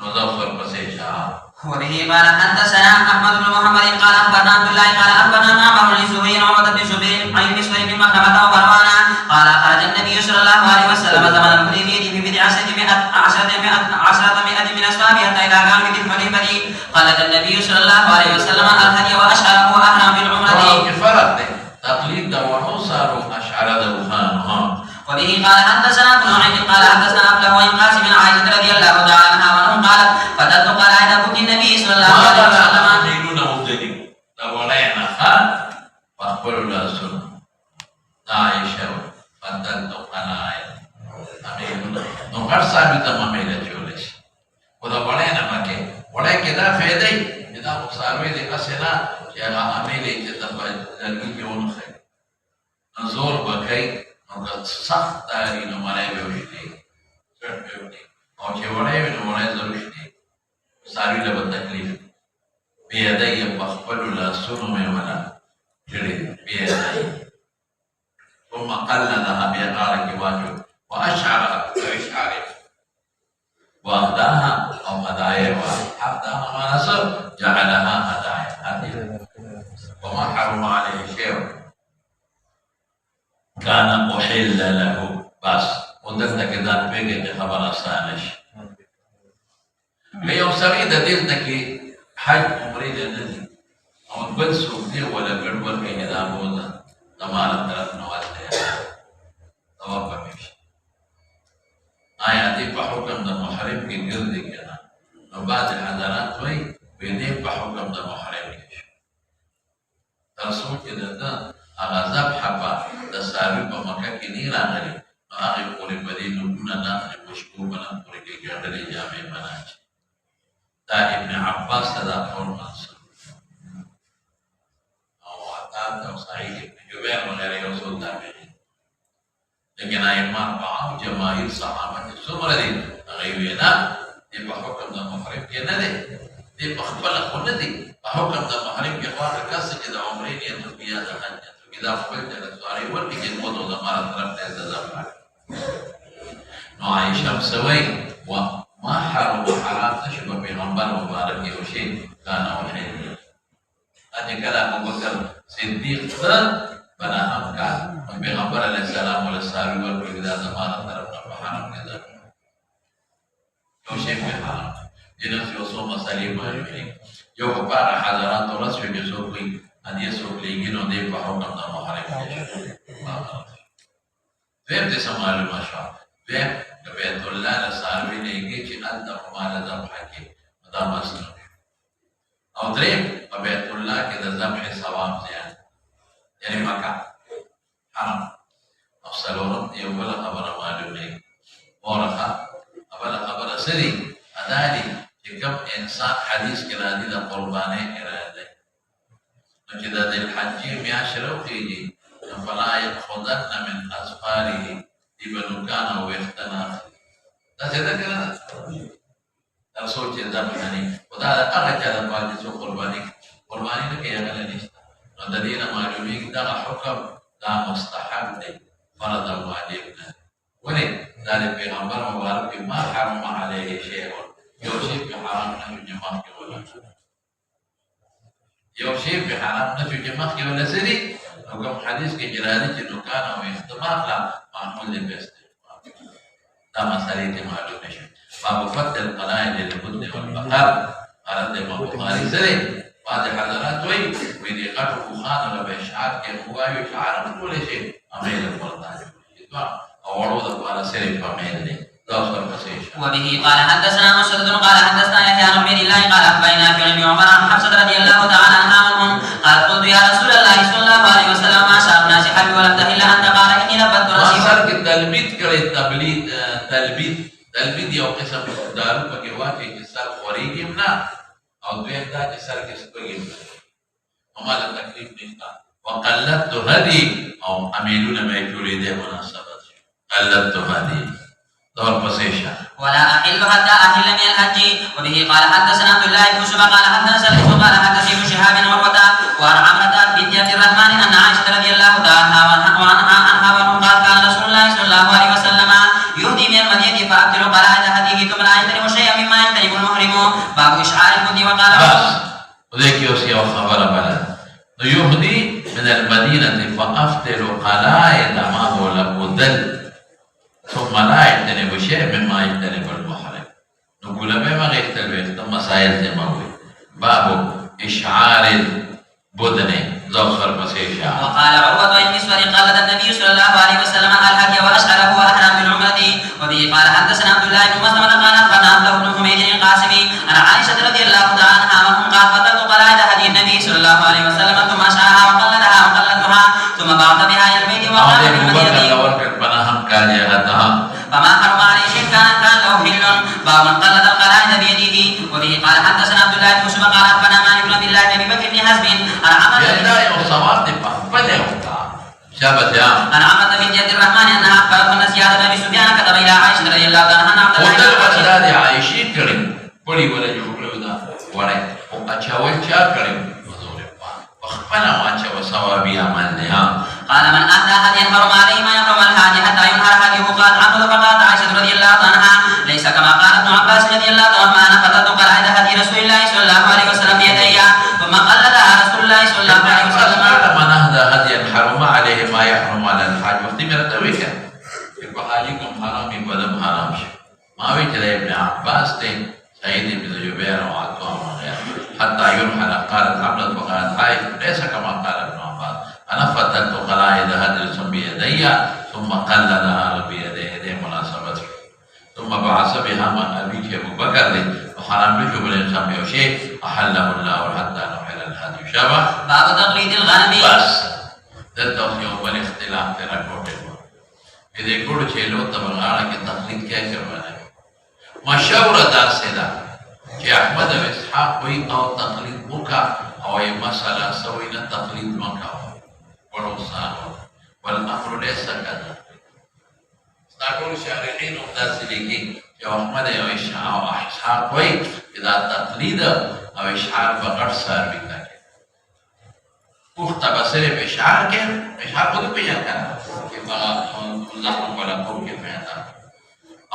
نظر البسيشة وبه قال حدثنا احمد بن محمد قال اخبرنا عبد الله قال اخبرنا معمر بن زهير عمر بن شبير عن مسور بن مخرمة ومروان قال خرج النبي صلى الله عليه وسلم زمن الحديبية في بضع عشرة مئة من اصحابه حتى اذا كانوا بالحديبية قلد النبي صلى الله عليه وسلم الهدي واشعره واحرم بالعمرة. فرق تقليد وحصر اشعر ذوقانها. وبه قال حدثنا ابن نعيم قال حدثنا ابله وان قاسم بن عائشة رضي الله تعالى عنها وانهم قالت فتلت قلائد بكر النبي صلى الله عليه وسلم. فأقبلوا لا سنة عائشة فتلت قلائد أمينونا نقر ثابت مميلة جولش وذا ولينا مكي ولكن ذا فيدي إذا مصاروي ذي قسنا يا أميلة جتبا ذلك يونخي نزور بكي نقر سخت داري نمالي بوشني أو جوالي بنمالي زروشني مصاروي لبا تكليف بيدي فأقبلوا لا سنة ولا جري بيدي ثم قلدها بيقارك واجب وأشعر بإشعاره وأهداها أو هدايا وأهداها ما نصر جعلها هدايا وما حرم عليه شيء كان أحل له بس ودلت كذا بيجي خبر أصانش يوم سريدة دلتك حج مريد النبي أو بنسوا دي ولا بيربل في نظامه تمام ثلاث نوات توقف مش آية دي بحكم ده محرم في جلد كده وبعد الحضارات وي بيدي بحكم ده محرم كده ترسم كده ده أغذب حبا ده سابق بمكة كنيرا غري أخي قولي بدي نبونا ناخي مشكوبنا قولي كي جهدلي جامع مناج دا ابن عباس تدا قول منصر أو عطاد أو سعيد ابن جبير وغيره يوصل تابعين لكن أئمة أربعة وجماهير صحابة الزمرة دي غيرنا دي بحكم ده محرم كنا دي بخبل خلنا دي بحكم ده محرم كفار كاس كده عمرين يتوقيا زمان كده قبل ده سؤالي ولي كده موضوع ده مرة طرف ده زمان نعيش مسوي وما حرام تشبه بغنبر مبارك وشيء كان وحيد أجي كده أبو بكر صديق بنا أمكان بغنبر عليه السلام والسلام والبركة زمان طرف بحرام كده يوشيك بحرام جنس يوصوم سليم ويمين يو كبار حضرات ورسول يسوقي أن يسوق ليجينو دي بحكم ده محرم فهم تسمع المشروع فهم بيت الله لسالوي ليجي كي أنت وما لذب حكي مدام أسلم أو دريم بيت الله كده ذبح ثواب زيادة يعني مكان حرام أفسلورم يقول خبر معلومي ورقة أبلا خبر سري أدالي كم إنسان حديث كلا دي ده قرباني كلا دي وكذا دي الحجي مياشر وخيجي فلا يأخذن من أسفاره ابن كان ويختنا ده سيدا كلا رسول جدا بحني وده أرجع بعد سو قرباني لك يا غلا نشتا ودليل معلومي ده حكم ده مستحب ده فرض واجبنا ولي ذلك بيغمبر مبارك ما حرم عليه شيء يوشيب بحرام نفي جماعك ولا يوشيب بحرام نفي جماعك ولا سري وكم حديث كجرادي جنو كان ويختماق لا معمول لبستي دا مسئلے تے معلوم نشو باب فتح القلائد للبدن والبقر عرد امام بخاری سرے بعد حضرات وی ویدی قطع بخان رب اشعار کے موائی اشعار مطولے شے امیل المرتاج اوڑو دا قوالا سرے فامیل لے وبه قال حدثنا مسدد قال حدثنا يحيى عن عبيد الله قال اخبرنا في ابن عمر عن حفصه رضي الله تعالى عنها عنهم قال قلت يا رسول الله صلى الله عليه وسلم ما شاء الناس حبي ولم تهل انت قال اني لبت رسيم سر کے تلبید کرے تلبید یو قسم دارو پکې واچي چې سر خوريږي نه او دویم دا چې سر کې سپږي هماله تکلیف نشته وقلت هدي او اميلون ما يجوري دې مناسبت قلت هدي دور پسیشا ولا احل حتى احل من الحج وبه قال حدثنا عبد الله بن يوسف قال حدثنا سليم قال حدثني ابن شهاب وعروة وعن عمرة بنت عبد الرحمن ان عائشة رضي الله تعالى عنها قال كان رسول الله صلى الله عليه وسلم يهدي من المدينة فأبدل قلائد هديه ثم لا يجتنب شيئا مما يجتنب المحرم باب اشعار البدن وقال بس وذيك يوسي وخبر بلد يهدي من المدينة فأبدل قلائد ما هو لبدل ثم لا يجتنب شيء مما يجتنب المحرم نقول ما يختلف ثم مسائل تموي باب إشعار البدن ذوخر بسيشا وقال عروة بن مسور قال النبي صلى الله عليه وسلم الهدي وأشعره وأحرم بالعمرة وبه قال حدثنا عبد الله بن مسلم قال أخبرنا عبد الله بن حميد القاسمي عن عائشة رضي الله تعالى عنها عنهم قال قتلت قلائد هدي النبي صلى الله عليه وسلم ثم أشعرها وقلدها ثم بعث بها إلى البيت وقال بالمدينة فما حرم عليه شيء كان له حل باب من قلد القلائد بيده وبه قال حدثنا عبد الله بن يوسف قال أخبرنا مالك بن عبد الله بن أبي بكر بن حزم عن عمرة بنت عبد الرحمن أنها أخبرته أن زياد بن سفيان كتب إلى عائشة رضي الله عنها أن عبد الله بن عباس عائشة كريم بڑی ولا جو دا وڑے او اچھا وچا کریم وخفنا واچا وصوابي عملنا قال من أهدى هديا حرم عليه ما يحرم الهادي حتى ينهر هديه قال عمرو فقالت عائشة رضي الله عنها ليس كما قال ابن عباس رضي الله عنهما أنا قتلت قلائد هدي رسول الله صلى الله عليه وسلم بيدي ثم قلدها رسول الله صلى الله عليه وسلم من أهدى هديا حرم عليه ما يحرم على الحاج وقتی میرا تویکا بحالیکم حرامی بدم حرام شو ماوی چلے ابن عباس تے سيدي بن جبير وعطوه وغيره حتى ينحل قالت عبدت وقالت عائشة ليس كما قال ابن عباس أنا فتلت قلائد هدرس بيدي ثم قلدها بيديه مناسبته ثم بعث بها من أبيك أبو بكر وحرام بشو بالإنسان بيوشي أحله الله حتى نحل الهدي شبه باب تقليد الغنم بس دلتوسي أول اختلاف تركوته إذا يقولوا شيء تبغانا كي تقليد كيف كروانا مشهور دا سيدا کہ احمد و اسحاق کوئی او تقلید مکا او یہ مسئلہ سوینا تقلید مکا بڑو سانو والامر لیسا کدا ستاکول شارحین امداد سے لکھی کہ احمد و اسحاق کوئی اذا تقلید او اشعار بغر سار بکا کے پختہ بسر اشعار کے اشعار خود پیجن کرنا کہ زخم والا قول کے پیدا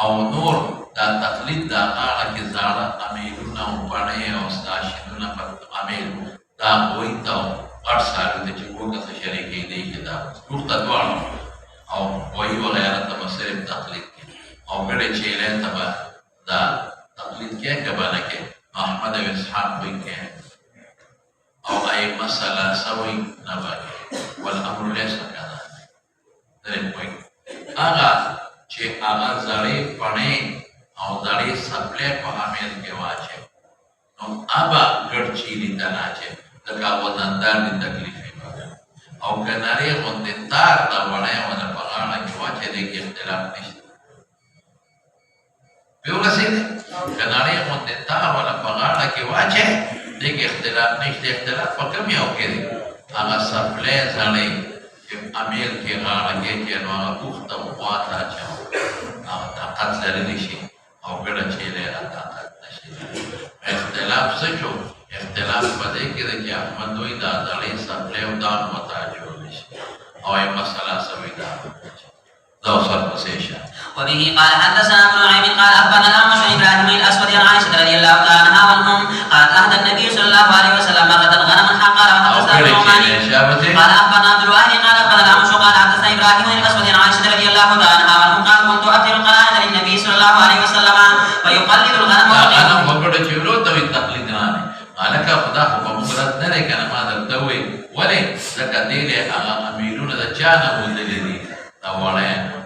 او نور دا تقلید دا آغا کی زارا امیلونا و پڑھے و استاشدونا پر امیل دا ہوئی تا قرد سارو دے چکو کسا شریکی دے کے دا روختا دوارا او وہی وغیرہ تبا صرف تقلید کی او گڑے چیلے تبا دا تقلید کیا کبانا کے احمد و اسحاق ہوئی کے او ای مسئلہ سوئی نبا کے والامر لیسا کانا درم ہوئی آغا چه آغا زڑے پڑھے او دړې سپلې په عامل کې واچي نو ابا ګړچی لیدنا چې دغه وداندار دي تکلیف او کناري غوندې تار دا وړای او د پغاړه کې واچي د اختلاف نشته پیوګه سي کناري غوندې تار ولا پغاړه کې واچي د اختلاف نشته اختلاف په کوم یو کې دي هغه سپلې ځړې چې عامل کې غاړه کې چې نو هغه پخته واته چا او طاقت لري شي او ګډه چیلې طاقت نشي اختلاف څه شو اختلاف پدې کې چې احمد دوی دا دړې سپلې او دان وتا جوړ شي او یې مسله سوي دا دوسر پسیشا وبه قال حدثنا ابن نعيم قال اخبرنا الأعمش عن ابراهيم الاسود عن عائشة رضي الله تعالى عنها عنهم قالت اهدى النبي صلى الله عليه وسلم غدا غنما حقا وحدثنا ابن نعيم قال اخبرنا عبد الواحد قال اخبرنا الأعمش قال حدثنا ابراهيم الاسود عن عائشة رضي الله تعالى عنها عنهم قال كنت ابدل القلائد للنبي دا خو مفرد نه دی کنه ما درته ووایي ولې ځکه دې دی هغه امیرونه د چا نه ودلې دي د وړی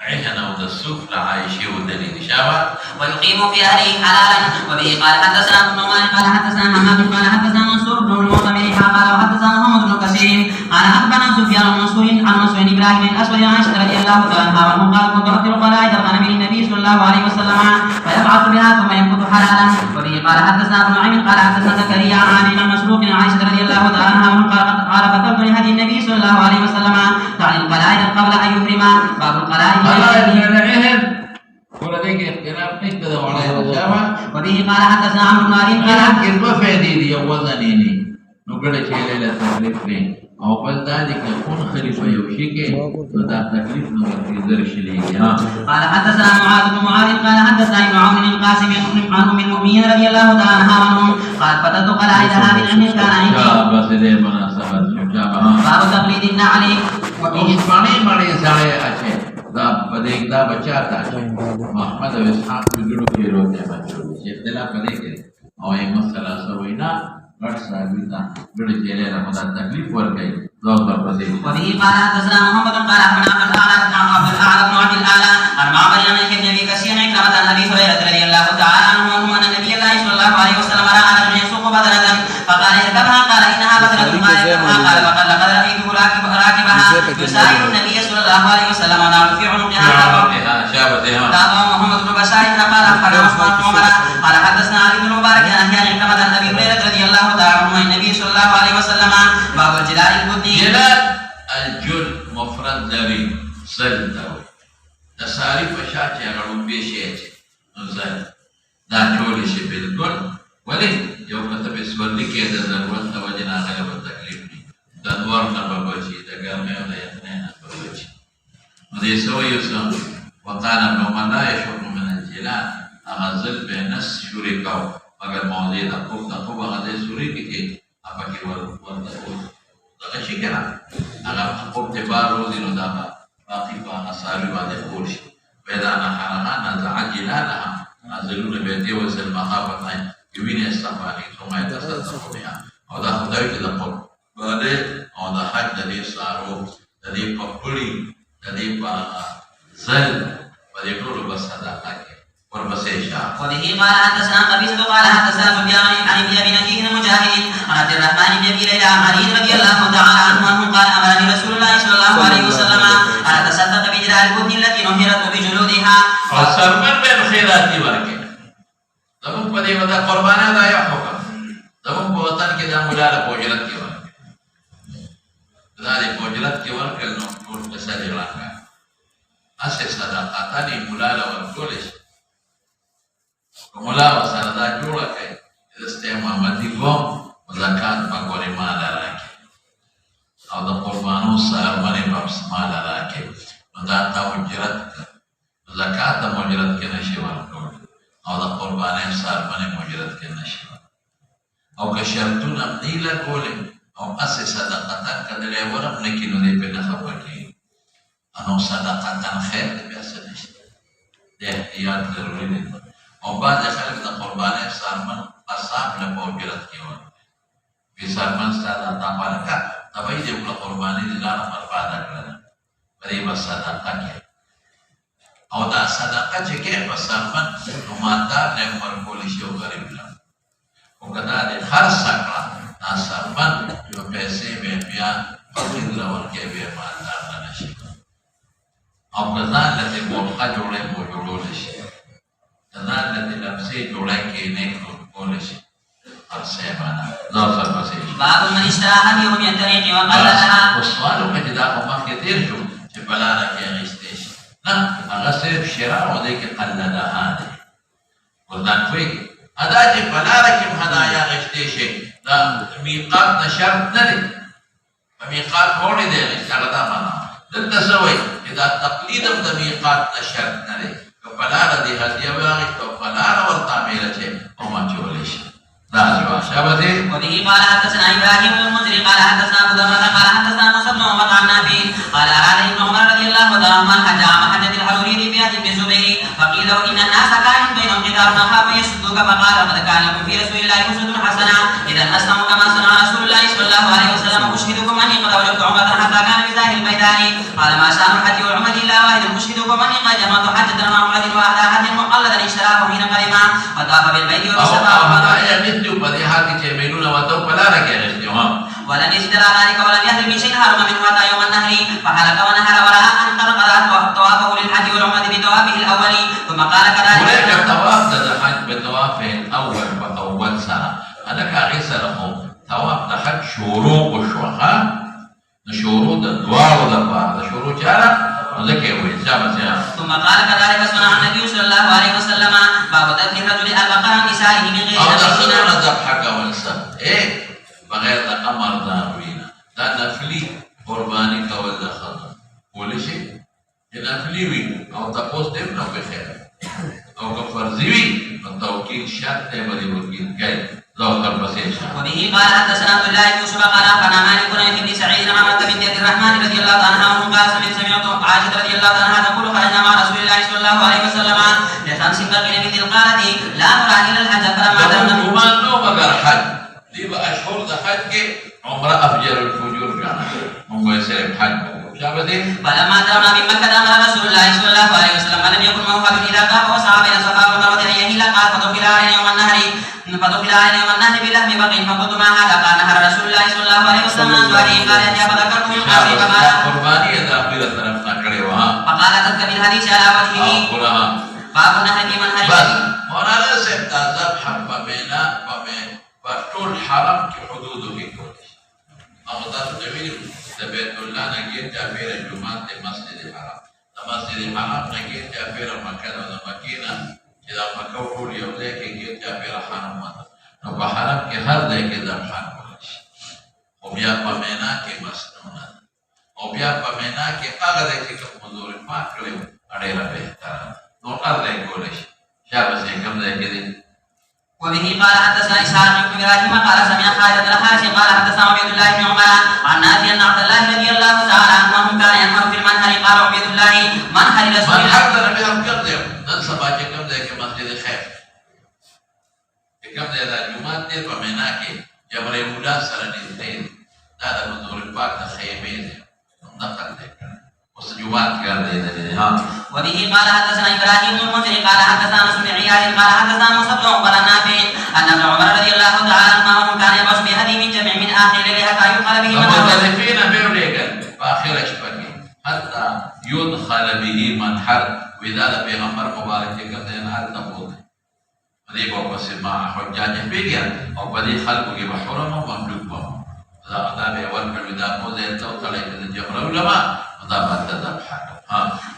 عهن او د سفل عایشې ودلې دي شابه ويقيم في أهله حلالا وبه قال حدثنا ابن نعمان قال حدثنا حماد قال حدثنا منصور بن المعتمر قال وحدثنا محمد بن كثير قال أخبرنا سفيان بن منصور عن منصور إبراهيم الأسود عن عائشة رضي الله تعالى عنها عنه قال كنت أكثر قلائد الغنم للنبي صلى الله عليه وسلم فيبعث بها ثم ينبت حلالا وبه قال حدثنا ابن نعيم قال حدثنا زكريا عن ابن مسروق عن عائشة رضي الله تعالى عنها قال قتلت لهدي النبي صلى الله عليه وسلم تعني القلائد قبل أن يحرم باب القلائد ولديك اختلاف نشته د وړی شابه وبه قال حدثنا عمرو بن علي قال کې دوه فائدې دي یو وزنینې نو ګړه چې له تکلیف نه او بل دا چې کون خلیفہ یو شي کې نو دا تکلیف نو ورته درشلېږي قال حدثنا معاذ بن معاذ قال حدثنا ابن عون القاسم عن ام المؤمنين رضي الله تعالى عنها عنهم قال فتت قلائدها من ان كان عندي بس دې مناسبت شابه باب تقليد النعل وبه مړی سړی اچي دا پدې دا بچا تا محمد او اسحاق وګړو کې روته بچو چې اختلاف پدې کې او یې مسله سوینا غټ ساګیتا ګړې چې له مدد تکلیف ورکړي دا په پدې وبه قال حدثنا محمد قال اخبرنا عبد الاعلى بن عبد الاعلى عن معبد بن ابي كثير عن ابي هريره رضي الله تعالى عنه ان النبي الله صلى الله عليه وسلم راى رجلا يسوق بدنه فقال اركبها قال انها بدنه قال فقال لقد رايته راكبها يساعد النبي صلى الله عليه وسلم ونعم في عنقها تابعه محمد بن بشار قال اخبرنا عثمان بن عمر قال حدثنا علي بن مبارك عن احيان كما عن ابي هريره رضي الله تعالى عنه النبي صلى الله عليه وسلم باب الجلال البدني جلال الجل مفرد لري زل دا ساری فشا چې هغه لومبې شي نو زل دا ټول شي بالکل ولې یو کته په سورلي کې د ضرورت د وجه نه هغه په تکلیف دي د انوار نه به بچي د ګرمۍ او د یخنۍ نه به بچي نو دې سوې یو څه وقانا ابن عمر لا يشعر من الجلال هغه زل به نس شوري کاو مگر موضوع د خوب هغه د سوري کې هغه کې ورته دغه شي کنه هغه خوب ته بار روزي نو دا باقي په اثارو باندې خور شي پیدا نه حرها نزع جلالها نازلون بيدي وزل مخافة يوين استفاني ثم يتصدق بها او دا خدای ته د قرب باندې او دا حج د دې سارو د دې په پړي د دې په زل په دې ټول په صدقه کې ورپسې شاه وبه قال حدثنا قبيصة قال حدثنا سفيان عن ابي نجيه المجاهد عن عبد الرحمن بن ابي ليلى عن علي رضي الله تعالى عنه قال امرني رسول الله صلى الله عليه وسلم ان اتصدق بجلال البدن التي نهرت بجلودها وسرمن بين خيرات ورکه زمون په دې ودا قربانه دا یو حکم زمون په وطن کې دا مولاله پوجرت کې ورکه دا دې پوجرت کې ورکه نو ټول څه دی راکا اسه صدقه دې مولاله ورکول شي مولا وسره دا جوړه کوي د استعمامتي کوم زکات په کورې مال راکې او د قربانو سره باندې په مال راکې نو دا تا اجرت زکات د اجرت کې نشي ورکول او د قربانې سره باندې اجرت کې نشي او که شرطونه نه لګولې او اسه صدقه کړه ورم نه کینو دې په نه خبرې انو صدقه خیر دې بیا څه نشته دې یاد ضروري دی او بعد خلک د قربانې سارمن اصحاب له موجرت کې و په سارمن سره د عملکا تبې دې په قربانې د ځان برباد کړل پرې بس صدقه کې او دا صدقه چې کې په سارمن نو ماده له مرګول شي او غریب له او کدا دې هر څکړه دا سارمن یو پیسې به بیا په دې لور کې به مالدار نه شي او کدا له موقع جوړول شي تنال الذي لمسي جوړای کې نه کول شي ارسه معنا ظافر پسې باب من اشتراها بيوم يتريق وقلدها وسوالو کې دا په مخ کې تیر شو چې بلاره کې غشته شي نه هغه صرف شراء او دې کې قلدها دي وردا کوي ادا چې بلاره کې هدايا غشته شي دا میقات نشرت نه دي میقات وړي دي هغه دا معنا دلته سوي دا تقلید د میقات نشرت نه دي فلارا دي هديه باغي فلارا والتعميل شيء وما تقولش لا جواب شابتي وبه قال حدثنا ابراهيم بن المنذر قال حدثنا ابو داود قال حدثنا موسى بن عمر عن نافع قال اراد ابن عمر رضي الله تعالى عنهما حج عام حجه الحروري بيد بن زبير فقيل له ان الناس كانوا بينهم قدار نحاب يسد يوسف فقال لقد كان لكم في رسول الله أسوة حسنة إذا أسلموا كما صنع رسول الله صلى الله عليه وسلم. أشهدكم أني قد وجدت عمرة حتى كان بظاهر الميدان. قال ما شأن الحج والعمرة إلا واحد. أشهدكم أني قد جمعت حجة وعمرة وأهدى حج مقلدا اشتراه حين قدم وطاف بالبيت وبالصفا ولم يزد على ذلك ولم يهل من شيء هرم منه حتى يوم النهر فحلق ونهر ورأى أن قد طوافه للحج والعمرة بطوافه الأول ثم قال كذلك. هناك طواف الحج بطوافه الأول وأول سنة. أنا كأغيث لهم طواف الحج شروط وشوخة شروط الدوار والدفاع شروط جارة وذكي وإجابة. ثم قال كذلك صنع النبي صلى الله عليه وسلم باب ذبح الرجل البقرة نسائه من غير نفسنا ذبحك والسب بغير أمر داوينا لا نفلي قربانك ولا خطأ كل شيء نفلي أو تقوس تبنى بخير أو كفرزيوي التوكيل شرط بدي وكيل كي ذكر بسيشة. وبه قال حدثنا عبد الله بن يوسف قال أخبرنا مالك بن سعيد عن عمرو بنت عبد الرحمن رضي الله عنها قال سمعت عائشة رضي الله عنها تقول خرجنا مع رسول الله صلى الله عليه وسلم لخمس بقين من ذي القعدة لا نرى إلا الحج فلما دخلنا وما نوبة الحج دي بأشهر الحج عمره أفجر الفجور كان هو يسير الحج فلما دخلنا من مكة أمر رسول الله صلى الله عليه وسلم ولم يكن موهب إذا طاف وسعى بين الصفا والمروة أن يهل قال فدخل علينا يوم النهر بلحم بقي فقلت ما هذا قال نهر رسول الله صلى الله عليه وسلم عن سؤاله قال يا فذكرته من قبل فقال تذكر بالحديث على وجهه باب النهر في منهج بس هنا لازم تذبح بمنا بطول حرم كحدوده كله أمضات جميل بيت الله نجيت جابير الجمعة لمسجد الحرام مسجد الحرام نجيت جابير مكان ومكينة إذا مكوه اليوم ذاك نجيت جابير حرم نبى حرم كهر ذاك ذبحان كلش وبيا بمنا كمسنونا وبيا بمنا كأغذى كمزور ما كلهم أريد بهتر نقدر ذاك كلش شاب سيكم ذاك ذي. وبه قال حدثنا إسحاق بن إبراهيم قال سمع خالد بن الحارث قال حدثنا عبيد الله بن عمر عن نافع أن عبد الله رضي الله تعالى عنه كان ينهر في المنهر قال عبيد الله منهر رسول الله. منهر بهم كذب ننسى باجي كم ذاك مسجد الخير كم ذاك الجمعة دي بمناك جبر مولا سرنيتين هذا منظور الباك الخيمين نقل ذاك وسجوات قال ذي وبه قال حدثنا إبراهيم بن المنذر قال حدثنا مسلم بن عياض قال حدثنا موسى بن عقبة نافع أن ابن عمر رضي الله تعالى عنهما كان يبعث بهدي من جمع من آخر الليل حتى يدخل به المختلفين بيوليكا فآخر أشبكي حتى يدخل به منحر وإذا بيغمر مبارك كم ينهر تقول هذه بابا سماع حجاج بيجا أو بدي خلقه بحرم ومملوك بهم إذا قضى بأول بالوداع موزي التوتر إلى الجمرة ولما ضابط تذبحه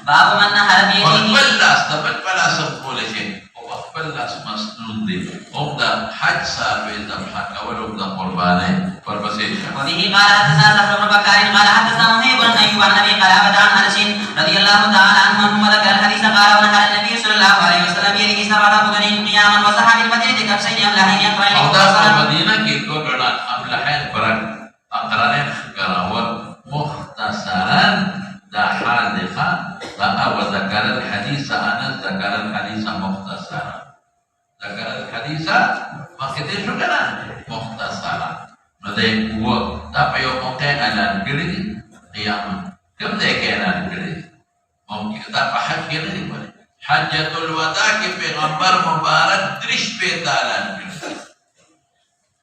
باب من نهر بيده وقبلس تبت بلا سبقول شيء وقبلس مسنون دي وقبل حج سابع ذبحك ولقبل قربانه فربسيشا. وبه قال حدثنا زهر بن بكار قال حدثنا مهيب بن أيوب عن أبي قلابة عن أنس رضي الله تعالى عنه وذكر الحديث قال ونهر النبي صلى الله عليه وسلم بيده سبعة بدن قياما وسحى بالمدينة كبشين أملحين يقرأين أوضاع المدينة كي كبرنا أملحين قرآن أقرانين قراءة مختصرا دا حادثة وذكر الحديث أنس ذكر الحديث مختصرا ذكر الحديث ما كده شو كنا مختصرا ماذا هو tapi mungkin ada gini yang kemudian ada gini mungkin kita paham gini boleh Hajjatul Wada ke Pegambar Mubarak trish petalan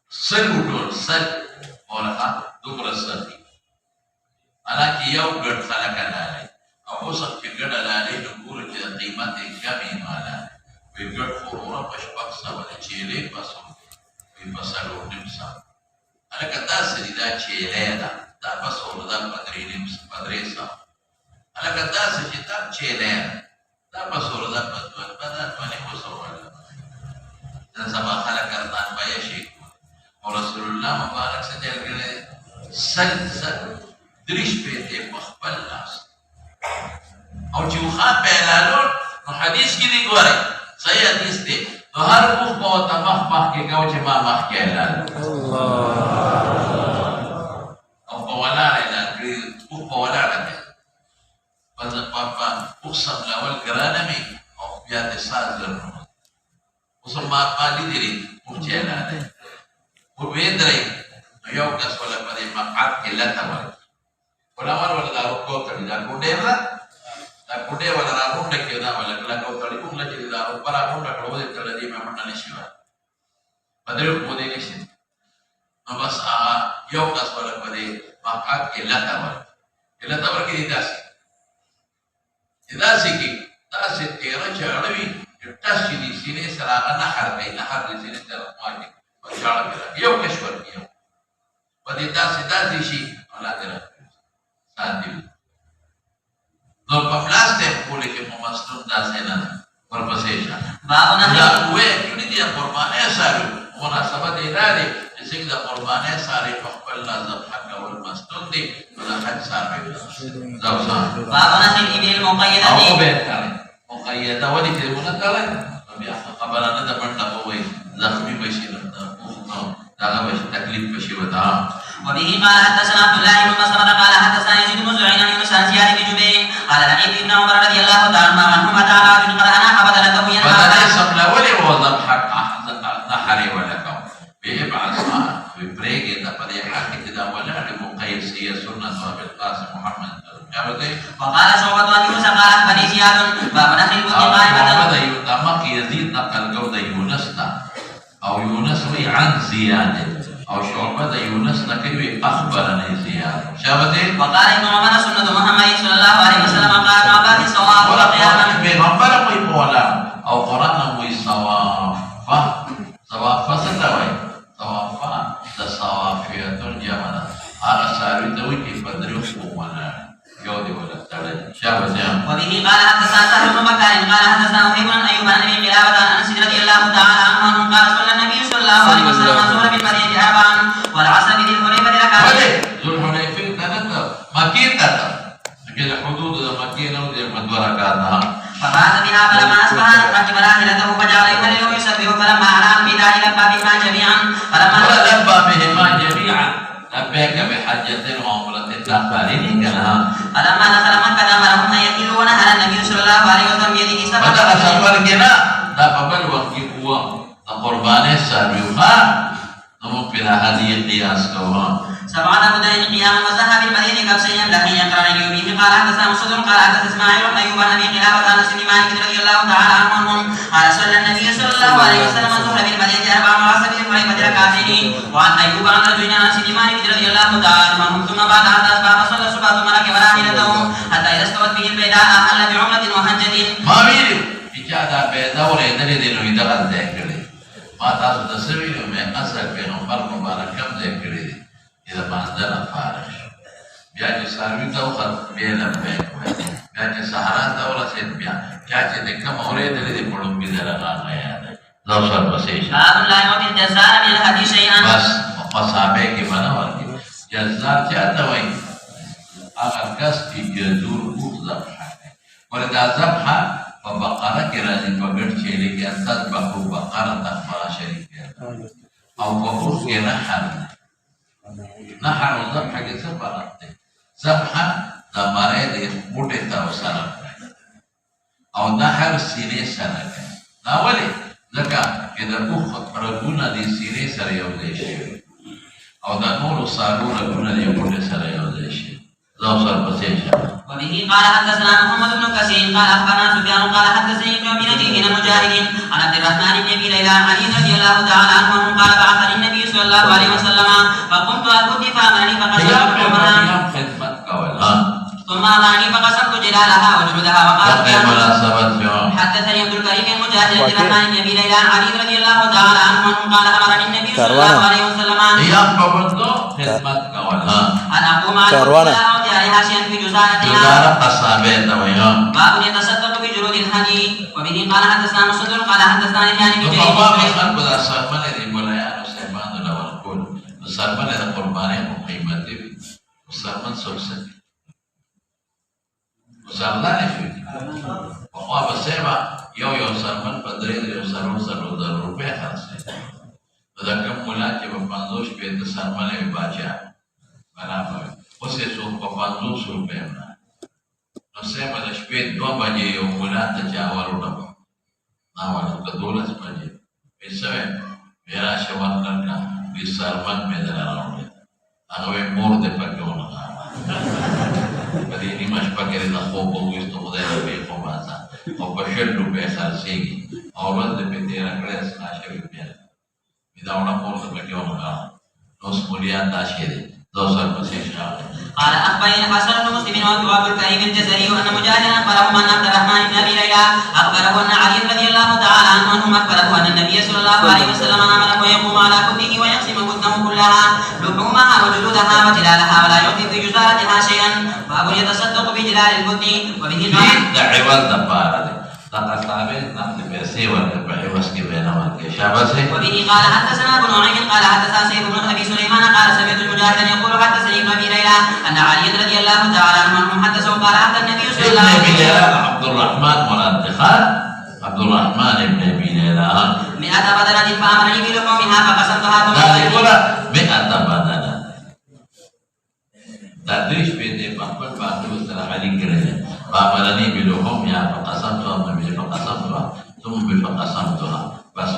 seludur sel orang dua sel anak kiau berkhalakan lari aku sakit lari nunggu jadi qimat kami mana bergerak orang pasbaksa pada cile pasal pasal nimsa anak kata sedida cile dah pasal dah padri nimsa padresa anak kata sedida cile dah pasal dah pada tuan ibu sawal dan sama khalakan tanpa ya syekh Rasulullah mubarak saja sel دريش بيتي مخبل ناس او جوخان بيلالون حديث كده قوري سي حديث دي ظهر مخ بوتا مخ كي قوجي ما مخ كيلال او بولا لنا مخ بولا لنا بابا اقسم لأول قرانمي او بيات سازر Usama mali diri mujela ne. Ubedre ayau kas wala pade maqat illa tawal. Wala daru ko tadi dan kudera. Dan kudera wala rabu nek yoda wala kala ko tadi pun la jadi daru para pun dak lo de tadi memang nalisiwa. Padahal ko de nisin. Nabas ayau kas wala pade maqat illa tawal. Illa tawal ki idasi ki tasi tera chalawi tasi di sini serana nahar di sini termati. Macam kira, yo keshwar yo. Pada dasi si, Allah kira, sadil. No pamlas te pule ke pemastum dasi nana, berpasesha. Dah kue, ini dia korbannya saru. Mana sahabat irade, sehingga korbannya sari pakbal lazab hakka wal mastum di, pada hak saru. Zawsa. Bapak nasi ini muqayyadah. Aku betul. Muqayyadah wali kemana kalian? Tapi kabarannya dapat tahu زخمي بشير دعا بشير تكليف بشير ودعا. وبه قال حدثنا عبد الله بن مسلمة قال حدثنا يزيد بن زرعين عن يونس عن زياد بن جبير قال لقيت ابن عمر رضي الله تعالى عنهما تعالى قد انا حبذلته ينهى. بدل سملا ولي وضب حق نحري ولكم بيبعث ببريك إذا بدي حق إذا ولا لمقيس هي سنة بالقاسم محمد. وقال شعبة عن يونس قال بني زياد باب نخل البن قائمة. هذا يتمك يزيد نقل قول يونس أو يونس عن زياد أو شعبة يونس نكوي أخبرني زياد. شابتي. وقال ابن عمر سنة محمد صلى الله عليه وسلم قال عباد الصواب. ولا قرآن بيغمبر مي بولا أو قرآن مي صواب. صواب فستوي صواب تصوافية الجمل. على ساري توي كيف بدري ومنا. يودي ولا تلج. شابتي. وبه قال حدثنا سهل بن بكر قال حدثنا وهيب عن أيوب عن أبي قلابة عن أنس رضي الله تعالى عنه قال صلى النبي صلى الله عليه وسلم الظهر بالمدينة أربعا والعصر بذي الحليفة ركعتين. ذو الحليفة تنتظر مكين تنتظر. لكن حدود مكين أو ذي مدور كذا. فبعث بها فلما أصبح ركب راحلته فجعل يهلل ويسبح فلما أراد بداعي لبى بهما جميعا لبى بهما جميعا لبيك بحجة وعمرة تقبلين كلام. فلما دخل مكة أمرهم أن يهلوا ونهر النبي صلى الله عليه وسلم بيده سبعة. pada sabar kena dapat waktu uang korbannya sabiuha namun bila hadiah qiyas kau. سبعة Badin قياما وذهب المدينة كبسيا لكن يقرأ يومه قال حدثنا مسدد قال حدثنا إسماعيل بن أيوب عن أبي قلابة عن أنس بن مالك رضي الله تعالى عنهم قال صلى النبي صلى الله عليه وسلم الظهر بالمدينة أربعا وعصر بالحليفة ركعتين. وعن أيوب عن رجل عن أنس بن مالك رضي الله تعالى عنهم ثم بعد حتى أصبح فصلى الصبح ثم ركب راحلته حتى إذا استوت به البيداء أحل بعمرة وحجة. ما بيرو إجازة بيداء ولا يدري إنه يدرس ذكره ما تاسو تسوي من أصل بينهم مبارك كم ذكره إذا ما عندنا فارش بيجي ساري توخر بينا بينه بيجي سهران دولة سيد بيا كأجي دكتور مورد اللي يقولون بيدرا قانا يعني لو صار بسيش باب لا يعطي الجزار من الهدي شيئا. بس مصابه كي بنا ورقي جزار جاتا وين أغر كس في جزور بوك ذبحة ولد ذبحة فبقرة كرازي بقر شيلي كأن تذبحوا بقرة تخبر شريكة أو بقر كنحر نحر الذبحة كسبرت ذبحة دمارة دي موتة توصلت أو نحر سيني سنة ناولي لك إذا أخذ رجونا دي سيني سريو شيء أو دانور صاروا رجونا دي موتة سريو شيء لو صار بسيشة. وبه قال حدثنا محمد بن كثير قال أخبرنا سفيان قال حدثني ابن أبي نجيح بن مجاهد عن عبد الرحمن بن أبي ليلى عن علي رضي الله تعالى عنه قال بعثني النبي صلى الله عليه وسلم فقمت أركض فأمرني فقسمت قومها ثم أمرني فقسمت جلالها وجلودها وقال حدثني عبد الكريم بن مجاهد عن عبد الرحمن بن أبي ليلى عن علي رضي الله تعالى عنه قال أمرني النبي صلى الله عليه وسلم أن أقوم على عليها شيئا في جزارتها. باب يتصدق بجلود الهدي. وبه قال حدثنا مسدد قال حدثنا يحيى بن Nasema na shpet 2 baje yung mula ta jawar udah. Nawal ke 12 baje. Pensame, era shawan ka disarman medana ronde. Angwe morde pagona ka. Kali ini mas pagere na hobo gusto mo dela be komasa. O pashello be salsigi. Awal de petera kres na shebe be. Ida una morde pagona ka. Nos mulian da shede. Dosa pasisha. قال أخبرني الحسن بن مسلم وأبو الكريم الجزري أن مجاهدا أخبرهم أن عبد الرحمن بن أبي ليلى أخبره أن علي رضي الله تعالى عنهم أخبره أن النبي صلى الله عليه وسلم أمره يقوم على كله ويقسم بدنه كلها لحومها وجلودها وجلالها ولا يعطي في جزالتها شيئا باب يتصدق بجلال البدن وبه قال دعوة دبارة tak tabe nak dipersewa berhewas ke benawan ke syabase وبه قال حدثنا ابن نعيم قال حدثنا سيد بن ابي سليمان قال سمعت المجاهدا يقول حدثني ابن ابي ليلى ان علي رضي الله تعالى عنه حدثه قال حدث النبي صلى الله عليه وسلم عبد الرحمن والانتخاب عبد الرحمن بن ابي Laila 100 بدنة فامرني بلحومها فقسمتها dan itulah 100 badana tadrish bede pakpan batu setelah Ali kiranya فأمرني بلحومها فقسمتها ثم بفقسمتها بس